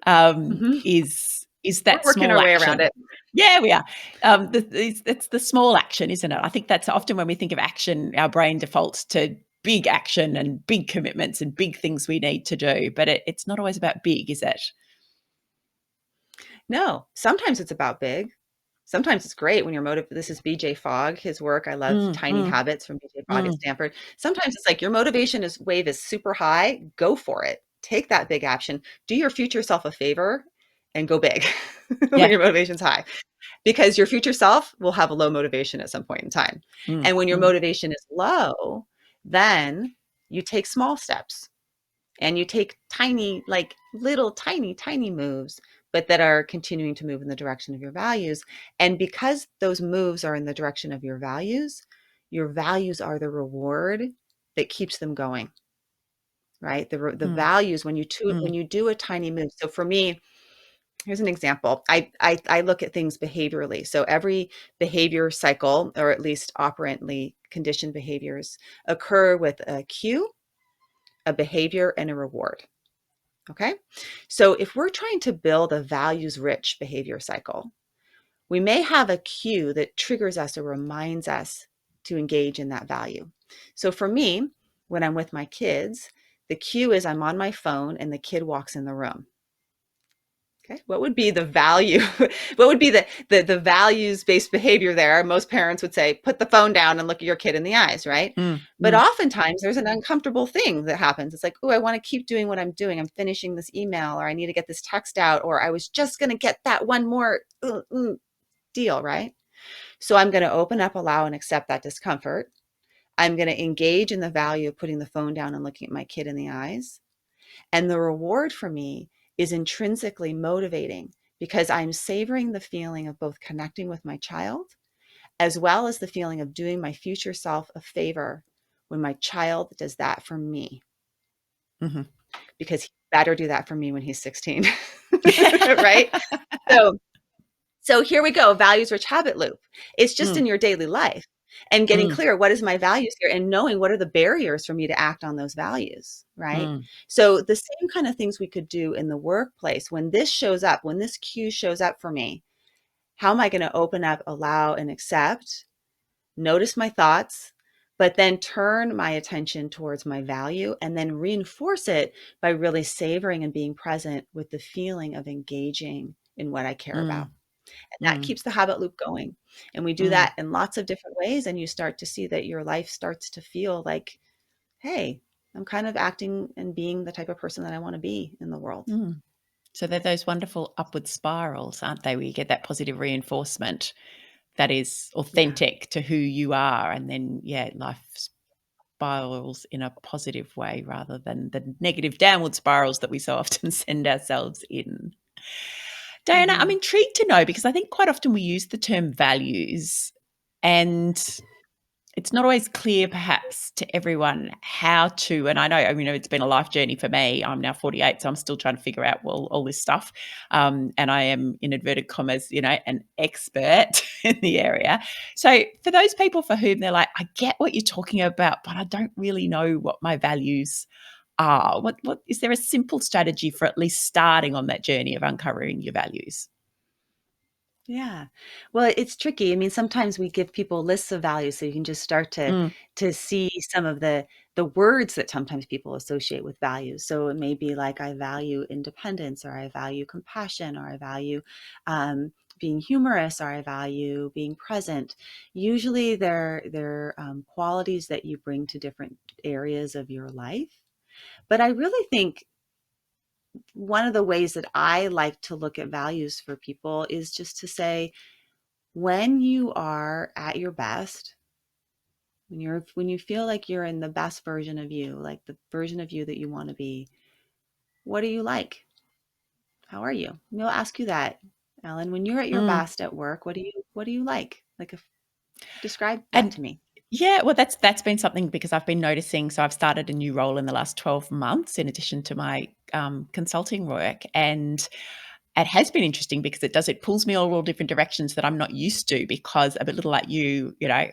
Speaker 2: Mhm.
Speaker 1: Is
Speaker 2: We're
Speaker 1: that
Speaker 2: working
Speaker 1: small
Speaker 2: our way around
Speaker 1: action?
Speaker 2: it.
Speaker 1: Yeah, we are. It's the small action, isn't it? I think that's often when we think of action, our brain defaults to big action and big commitments and big things we need to do. But it's not always about big, is it?
Speaker 2: No, sometimes it's about big. Sometimes it's great when you're motivated. This is BJ Fogg, his work. I love
Speaker 1: Mm,
Speaker 2: Tiny
Speaker 1: mm,
Speaker 2: Habits from BJ Fogg at
Speaker 1: mm.
Speaker 2: Stanford. Sometimes it's like your motivation is wave is super high. Go for it. Take that big action. Do your future self a favor and go big when
Speaker 1: Yeah.
Speaker 2: your motivation's high, because your future self will have a low motivation at some point in time.
Speaker 1: Mm,
Speaker 2: And when your
Speaker 1: mm,
Speaker 2: motivation is low, then you take small steps and you take tiny, like little tiny moves, but that are continuing to move in the direction of your values. And because those moves are in the direction of your values are the reward that keeps them going, right? The
Speaker 1: mm,
Speaker 2: values, when
Speaker 1: mm,
Speaker 2: you do a tiny move. So for me, here's an example. I look at things behaviorally. So every behavior cycle, or at least operantly conditioned behaviors, occur with a cue, a behavior, and a reward. Okay. So if we're trying to build a values rich behavior cycle, we may have a cue that triggers us or reminds us to engage in that value. So for me, when I'm with my kids, the cue is I'm on my phone and the kid walks in the room. Okay. What would be the value? What would be the values-based behavior there? Most parents would say, put the phone down and look at your kid in the eyes, right?
Speaker 1: mm,
Speaker 2: But
Speaker 1: mm.
Speaker 2: oftentimes there's an uncomfortable thing that happens. It's like, oh, I want to keep doing what I'm doing. I'm finishing this email, or I need to get this text out, or I was just going to get that one more deal, right? So I'm going to open up, allow, and accept that discomfort. I'm going to engage in the value of putting the phone down and looking at my kid in the eyes. And the reward for me is intrinsically motivating, because I'm savoring the feeling of both connecting with my child, as well as the feeling of doing my future self a favor when my child does that for me,
Speaker 1: Mhm.
Speaker 2: because he better do that for me when he's 16. Right? So So here we go, values rich habit loop. It's just
Speaker 1: Mm,
Speaker 2: in your daily life, and getting
Speaker 1: mm,
Speaker 2: clear, what is my values here, and knowing what are the barriers for me to act on those values, right?
Speaker 1: mm,
Speaker 2: So the same kind of things we could do in the workplace. When this shows up, when this cue shows up for me, how am I going to open up, allow, and accept, notice my thoughts, but then turn my attention towards my value and then reinforce it by really savoring and being present with the feeling of engaging in what I care about.
Speaker 1: mm,
Speaker 2: And that
Speaker 1: mm,
Speaker 2: keeps the habit loop going. And we do
Speaker 1: mm,
Speaker 2: that in lots of different ways. And you start to see that your life starts to feel like, hey, I'm kind of acting and being the type of person that I want to be in the world.
Speaker 1: mm. So they're those wonderful upward spirals, aren't they? Where you get that positive reinforcement that is
Speaker 2: Yeah.
Speaker 1: authentic to who you are. And then, yeah, life spirals in a positive way rather than the negative downward spirals that we so often send ourselves in. Diana, I'm
Speaker 2: Hmm.
Speaker 1: intrigued to know, because I think quite often we use the term values, and it's not always clear perhaps to everyone how to, and I mean, it's been a life journey for me. I'm now 48, so I'm still trying to figure out, well, all this stuff. And I am, in inverted commas, an expert in the area. So for those people for whom they're like, I get what you're talking about, but I don't really know what my values are. What is there a simple strategy for at least starting on that journey of uncovering your values?
Speaker 2: Yeah. Well, it's tricky. I mean, sometimes we give people lists of values so you can just start
Speaker 1: Mm,
Speaker 2: to see some of the words that sometimes people associate with values. So it may be like I value independence, or I value compassion, or I value being humorous, or I value being present. Usually they're qualities that you bring to different areas of your life. But I really think one of the ways that I like to look at values for people is just to say, when you are at your best, when you feel like you're in the best version of you, like the version of you that you want to be, what do you like? How are you? We'll ask you that, Ellen. When you're at your
Speaker 1: mm.
Speaker 2: best at work, what do you like? Like, if describe that
Speaker 1: And
Speaker 2: to me.
Speaker 1: yeah, well, that's been something because I've been noticing. So I've started a new role in the last 12 months in addition to my consulting work. And it has been interesting because it pulls me all different directions that I'm not used to, because I'm a little like you know,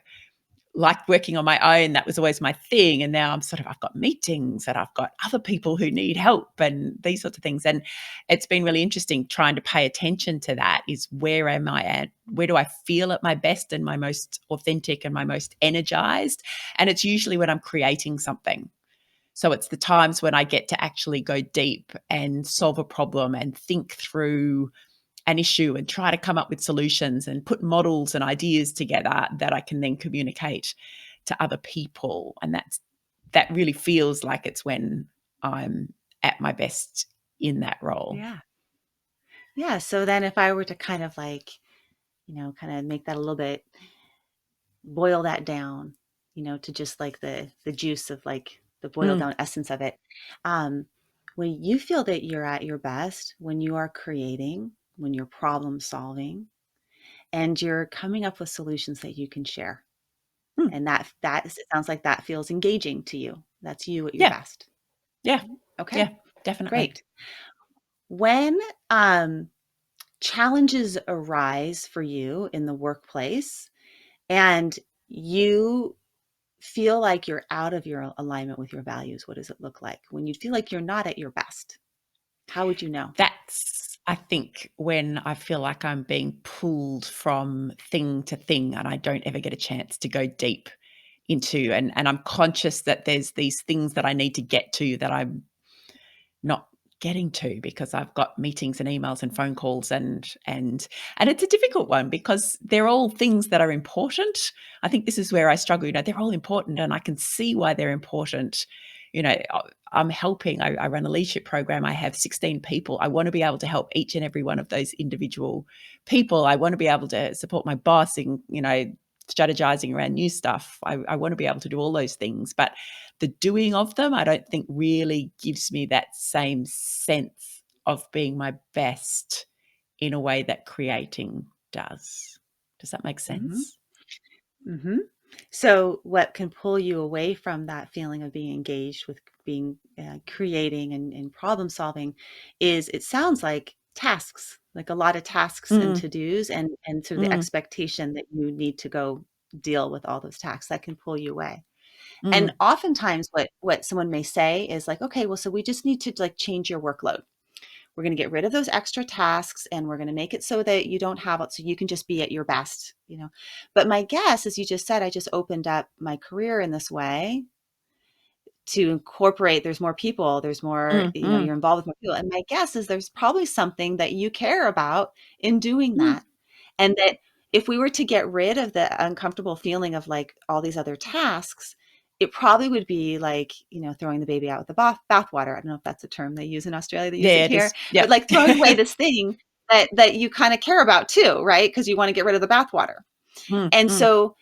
Speaker 1: like working on my own, that was always my thing. And now I've got meetings and I've got other people who need help and these sorts of things. And it's been really interesting trying to pay attention to that. Is where am I at? Where do I feel at my best and my most authentic and my most energized? And it's usually when I'm creating something. So it's the times when I get to actually go deep and solve a problem and think through an issue and try to come up with solutions and put models and ideas together that I can then communicate to other people. And that really feels like it's when I'm at my best in that role.
Speaker 2: Yeah. Yeah. So then if I were to kind of like, kind of make that a little bit, boil that down, to just like the juice of like the boiled
Speaker 1: Mm,
Speaker 2: down essence of it. Um, when you feel that you're at your best, when you are creating, when you're problem solving, and you're coming up with solutions that you can share,
Speaker 1: mm.
Speaker 2: and it sounds like that feels engaging to you. That's you at your
Speaker 1: Yeah,
Speaker 2: best.
Speaker 1: yeah,
Speaker 2: Okay,
Speaker 1: yeah, definitely.
Speaker 2: great. When challenges arise for you in the workplace, and you feel like you're out of your alignment with your values, what does it look like? When you feel like you're not at your best, how would you know?
Speaker 1: That's, I think, when I feel like I'm being pulled from thing to thing and I don't ever get a chance to go deep into, and I'm conscious that there's these things that I need to get to that I'm not getting to because I've got meetings and emails and phone calls, and it's a difficult one because they're all things that are important. I think this is where I struggle. They're all important and I can see why they're important. I'm helping. I run a leadership program. I have 16 people. I want to be able to help each and every one of those individual people. I want to be able to support my boss in, strategizing around new stuff. I want to be able to do all those things, but the doing of them, I don't think really gives me that same sense of being my best in a way that creating does. Does that make
Speaker 2: Hmm.
Speaker 1: sense?
Speaker 2: Hmm. So, what can pull you away from that feeling of being engaged with being creating and problem solving is, it sounds like, tasks, like a lot of tasks and
Speaker 1: Mm,
Speaker 2: to dos, and sort of the
Speaker 1: mm,
Speaker 2: expectation that you need to go deal with all those tasks that can pull you away. And
Speaker 1: mm,
Speaker 2: oftentimes what someone may say is like, okay, well, so we just need to like change your workload. We're going to get rid of those extra tasks, and we're going to make it so that you don't have it, so you can just be at your best. But my guess, as you just said, I just opened up my career in this way to incorporate, there's more people, there's more,
Speaker 1: mm, mm,
Speaker 2: you're involved with more people. And my guess is there's probably something that you care about in doing
Speaker 1: mm.
Speaker 2: that. And that if we were to get rid of the uncomfortable feeling of like all these other tasks, it probably would be like, throwing the baby out with the bathwater. I don't know if that's a term they use in Australia, they use it
Speaker 1: Yeah, it
Speaker 2: here,
Speaker 1: is.
Speaker 2: but
Speaker 1: Yep.
Speaker 2: like throwing away this thing that you kind of care about too, right? Because you want to get rid of the bathwater.
Speaker 1: Mm,
Speaker 2: And
Speaker 1: mm,
Speaker 2: so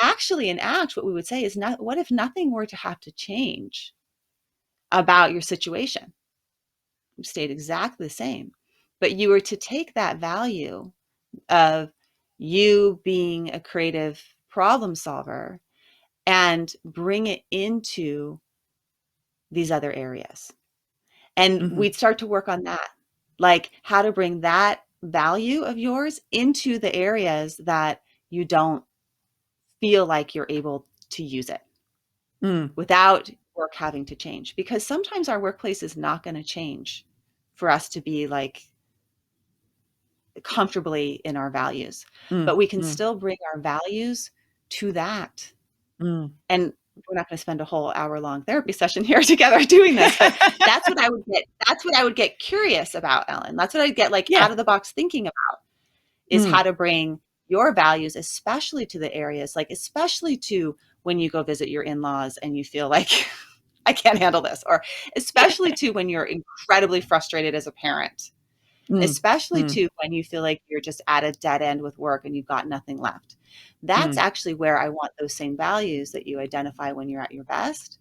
Speaker 2: actually in act, what we would say is, not, what if nothing were to have to change about your situation? You stayed exactly the same, but you were to take that value of you being a creative problem solver and bring it into these other areas. And
Speaker 1: mhm,
Speaker 2: we'd start to work on that, like how to bring that value of yours into the areas that you don't feel like you're able to use it
Speaker 1: mm.
Speaker 2: without work having to change. Because sometimes our workplace is not going to change for us to be like comfortably in our values, but
Speaker 1: Mm,
Speaker 2: we can
Speaker 1: mm,
Speaker 2: still bring our values to that.
Speaker 1: mm.
Speaker 2: And we're not going to spend a whole hour-long therapy session here together doing this, but that's what I would get curious about, Ellen. That's what I'd get like out
Speaker 1: Yeah.
Speaker 2: of the box thinking about, is how
Speaker 1: Mm,
Speaker 2: to bring your values, especially to the areas, like especially to when you go visit your in-laws and you feel like I can't handle this, or
Speaker 1: yeah.
Speaker 2: especially to when you're incredibly frustrated as a parent,
Speaker 1: Mm,
Speaker 2: especially
Speaker 1: mm,
Speaker 2: to when you feel like you're just at a dead end with work and you've got nothing left. That's
Speaker 1: mm,
Speaker 2: actually where I want those same values that you identify when you're at your best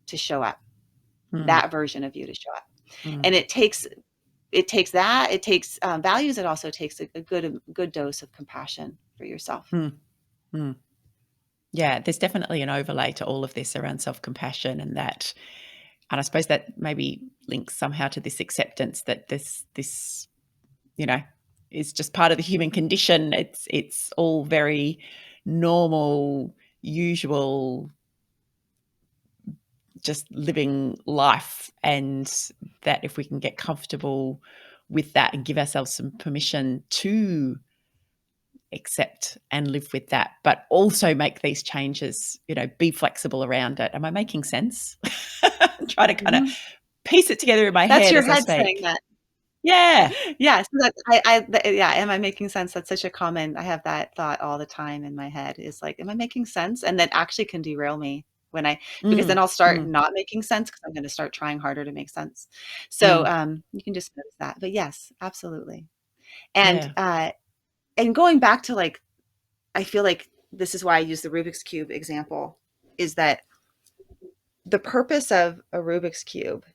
Speaker 2: to show up,
Speaker 1: mm,
Speaker 2: that version of you to show up.
Speaker 1: mm,
Speaker 2: And it takes values. It also takes a good dose of compassion for yourself.
Speaker 1: mm, mm. Yeah, there's definitely an overlay to all of this around self-compassion and that, and I suppose that maybe links somehow to this acceptance that this, you know, is just part of the human condition. It's all very normal, usual, just living life, and that if we can get comfortable with that and give ourselves some permission to accept and live with that, but also make these changes, be flexible around it. Am I making sense? Try to kind of
Speaker 2: Mhm.
Speaker 1: piece it together in my
Speaker 2: That's
Speaker 1: head
Speaker 2: your
Speaker 1: as I
Speaker 2: head saying
Speaker 1: speak.
Speaker 2: that.
Speaker 1: Yeah.
Speaker 2: Yeah, so that yeah, am I making sense? That's such a common, I have that thought all the time in my head, is like, am I making sense? And that actually can derail me when because then
Speaker 1: Mm,
Speaker 2: I'll start
Speaker 1: mm,
Speaker 2: not making sense because I'm going to start trying harder to make sense. So,
Speaker 1: mm.
Speaker 2: you can just notice that. But yes, absolutely. And,
Speaker 1: Yeah.
Speaker 2: and going back to like, I feel like this is why I use the Rubik's Cube example, is that the purpose of a Rubik's Cube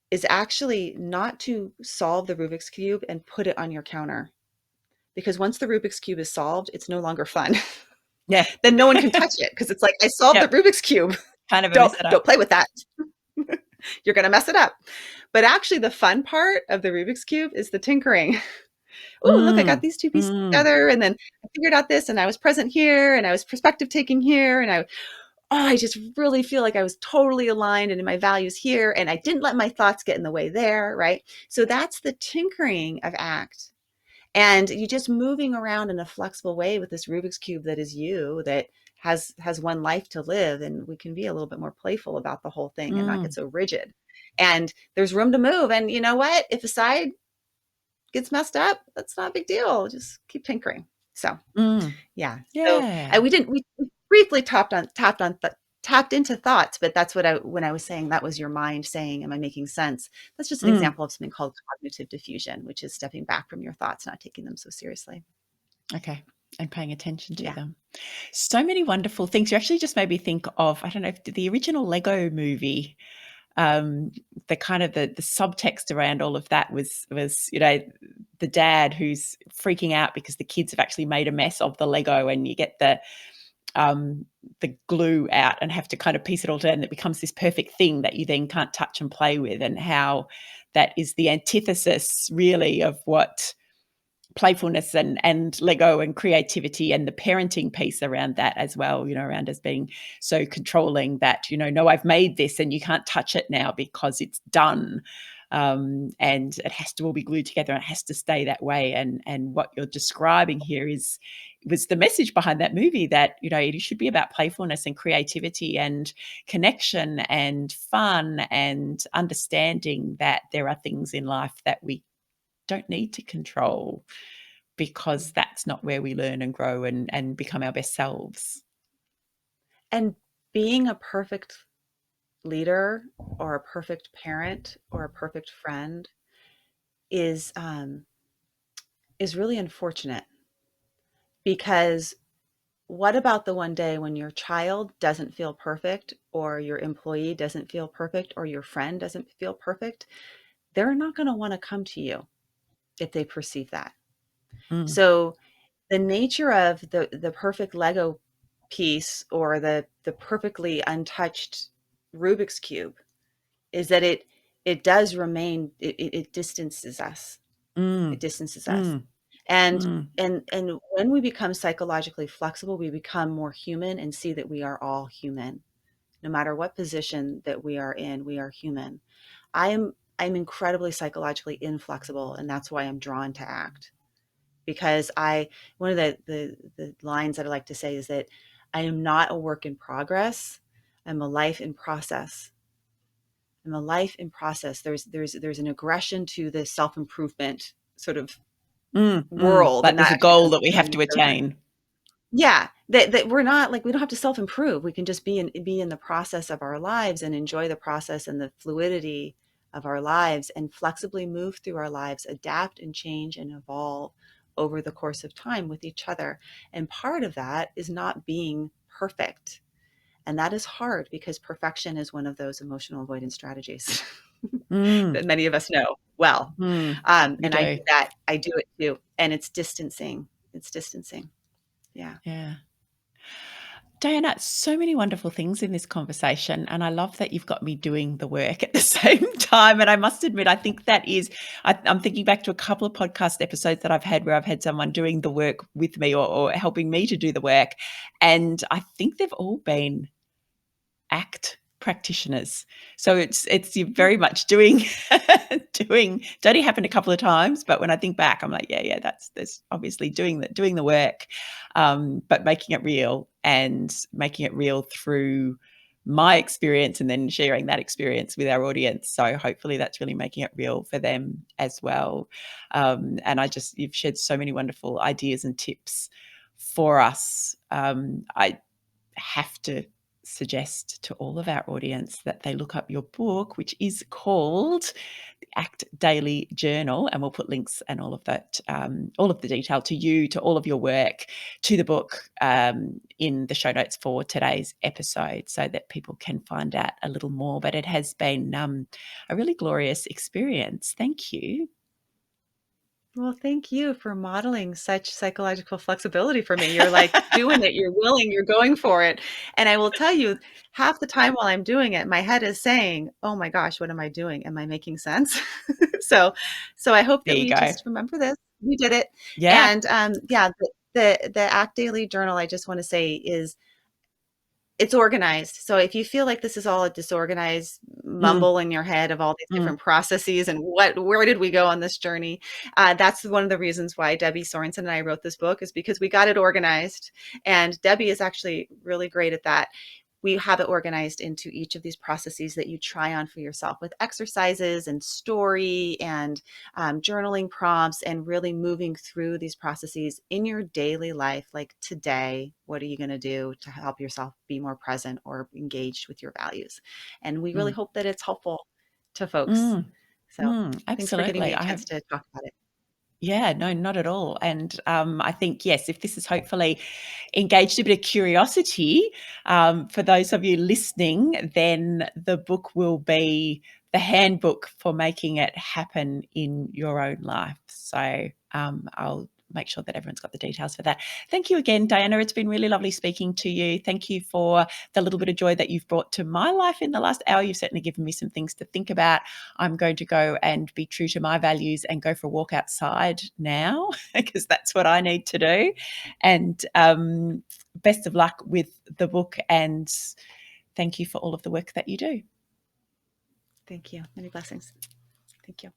Speaker 2: is actually not to solve the Rubik's Cube and put it on your counter. Because once the Rubik's Cube is solved, it's no longer fun.
Speaker 1: Yeah.
Speaker 2: Then no one can touch it because it's like, I solved the
Speaker 1: Yep.
Speaker 2: Rubik's Cube.
Speaker 1: Kind of a
Speaker 2: Don't
Speaker 1: mess it up.
Speaker 2: don't play with that. You're going to mess it up. But actually the fun part of the Rubik's Cube is the tinkering. Oh, look, I got
Speaker 1: Mm,
Speaker 2: these two pieces
Speaker 1: mm,
Speaker 2: together and then I figured out this and I was present here and I was perspective taking here and I just really feel like I was totally aligned and in my values here and I didn't let my thoughts get in the way there, right? So that's the tinkering of ACT. And you just moving around in a flexible way with this Rubik's Cube that is you, that has one life to live, and we can be a little bit more playful about the whole thing and not get
Speaker 1: mm,
Speaker 2: so rigid. And there's room to move. And you know what? If a side gets messed up, that's not a big deal. Just keep tinkering. So
Speaker 1: mm.
Speaker 2: yeah. So
Speaker 1: Yeah.
Speaker 2: we briefly tapped into thoughts, but that's what when I was saying that was your mind saying, am I making sense? That's just an
Speaker 1: Mm.
Speaker 2: example of something called cognitive diffusion, which is stepping back from your thoughts, not taking them so seriously.
Speaker 1: Okay. And paying attention to
Speaker 2: Yeah.
Speaker 1: them. So many wonderful things. You actually just made me think of, I don't know, if the original Lego movie, the kind of the subtext around all of that was the dad who's freaking out because the kids have actually made a mess of the Lego, and you get the glue out and have to kind of piece it all together, and it becomes this perfect thing that you then can't touch and play with, and how that is the antithesis really of what playfulness and Lego and creativity and the parenting piece around that as well, around us being so controlling that, no, I've made this and you can't touch it now because it's done. And it has to all be glued together and it has to stay that way. And what you're describing here was the message behind that movie, that, it should be about playfulness and creativity and connection and fun and understanding that there are things in life that we don't need to control, because that's not where we learn and grow and become our best selves.
Speaker 2: And being a perfect leader or a perfect parent or a perfect friend is um, is really unfortunate, because what about the one day when your child doesn't feel perfect or your employee doesn't feel perfect or your friend doesn't feel perfect? They're not going to want to come to you if they perceive that.
Speaker 1: Mm,
Speaker 2: So the nature of the perfect Lego piece or the perfectly untouched Rubik's cube is that it does remain, it distances us. It
Speaker 1: mm,
Speaker 2: distances us.
Speaker 1: mm,
Speaker 2: And
Speaker 1: mm,
Speaker 2: and when we become psychologically flexible, we become more human and see that we are all human. No matter what position that we are in, we are human. I'm incredibly psychologically inflexible, and that's why I'm drawn to ACT. because one of the lines that I like to say is that I am not a work in progress. I'm a life in process. I'm a life in process. There's an aggression to the self-improvement sort of world,
Speaker 1: Like
Speaker 2: and
Speaker 1: there's
Speaker 2: that
Speaker 1: a
Speaker 2: actually
Speaker 1: goal
Speaker 2: comes
Speaker 1: that we
Speaker 2: through
Speaker 1: have
Speaker 2: in the
Speaker 1: to
Speaker 2: children.
Speaker 1: attain.
Speaker 2: Yeah, that we're not like, we don't have to self-improve. We can just be in the process of our lives and enjoy the process and the fluidity of our lives and flexibly move through our lives, adapt and change and evolve over the course of time with each other. And part of that is not being perfect. And that is hard because perfection is one of those emotional avoidance strategies
Speaker 1: Mm,
Speaker 2: that many of us know well.
Speaker 1: we
Speaker 2: And I
Speaker 1: do.
Speaker 2: do that. I do it too. And it's distancing. It's distancing. Yeah.
Speaker 1: Yeah. Diana, so many wonderful things in this conversation, and I love that you've got me doing the work at the same time. And I must admit, I think I'm thinking back to a couple of podcast episodes that I've had where I've had someone doing the work with me or helping me to do the work. And I think they've all been ACT practitioners. So it's you're very much doing it only happened a couple of times, but when I think back, I'm like, yeah, that's obviously doing the work, but making it real and making it real through my experience and then sharing that experience with our audience. So hopefully that's really making it real for them as well. And you've shared so many wonderful ideas and tips for us. I have to suggest to all of our audience that they look up your book, which is called the ACT Daily Journal, and we'll put links and all of that, all of the detail to you, to all of your work, to the book in the show notes for today's episode, so that people can find out a little more. But it has been a really glorious experience. Thank you.
Speaker 2: Well, thank you for modeling such psychological flexibility for me. You're like doing it, you're willing, you're going for it. And I will tell you, half the time while I'm doing it, my head is saying, "Oh my gosh, what am I doing? Am I making sense?" So, so I hope
Speaker 1: There
Speaker 2: that
Speaker 1: you
Speaker 2: we
Speaker 1: go.
Speaker 2: just remember this. We did it.
Speaker 1: Yeah.
Speaker 2: And yeah, the Act Daily Journal, I just want to say, is it's organized. So if you feel like this is all a disorganized
Speaker 1: Mm,
Speaker 2: mumble in your head of all these
Speaker 1: mm,
Speaker 2: different processes and where did we go on this journey? That's one of the reasons why Debbie Sorensen and I wrote this book, is because we got it organized. And Debbie is actually really great at that. We have it organized into each of these processes that you try on for yourself, with exercises and story and journaling prompts, and really moving through these processes in your daily life. Like today, what are you going to do to help yourself be more present or engaged with your values? And we really
Speaker 1: mm,
Speaker 2: hope that it's helpful to folks.
Speaker 1: mm,
Speaker 2: So thanks for giving me
Speaker 1: absolutely.
Speaker 2: a
Speaker 1: I
Speaker 2: chance
Speaker 1: have.
Speaker 2: to talk about it.
Speaker 1: Yeah, no, not at all. And I think, yes, if this has hopefully engaged a bit of curiosity for those of you listening, then the book will be the handbook for making it happen in your own life. So I'll make sure that everyone's got the details for that. Thank you again, Diana. It's been really lovely speaking to you. Thank you for the little bit of joy that you've brought to my life in the last hour. You've certainly given me some things to think about. I'm going to go and be true to my values and go for a walk outside now because that's what I need to do. And best of luck with the book, and thank you for all of the work that you do.
Speaker 2: Thank you. Many blessings. Thank you.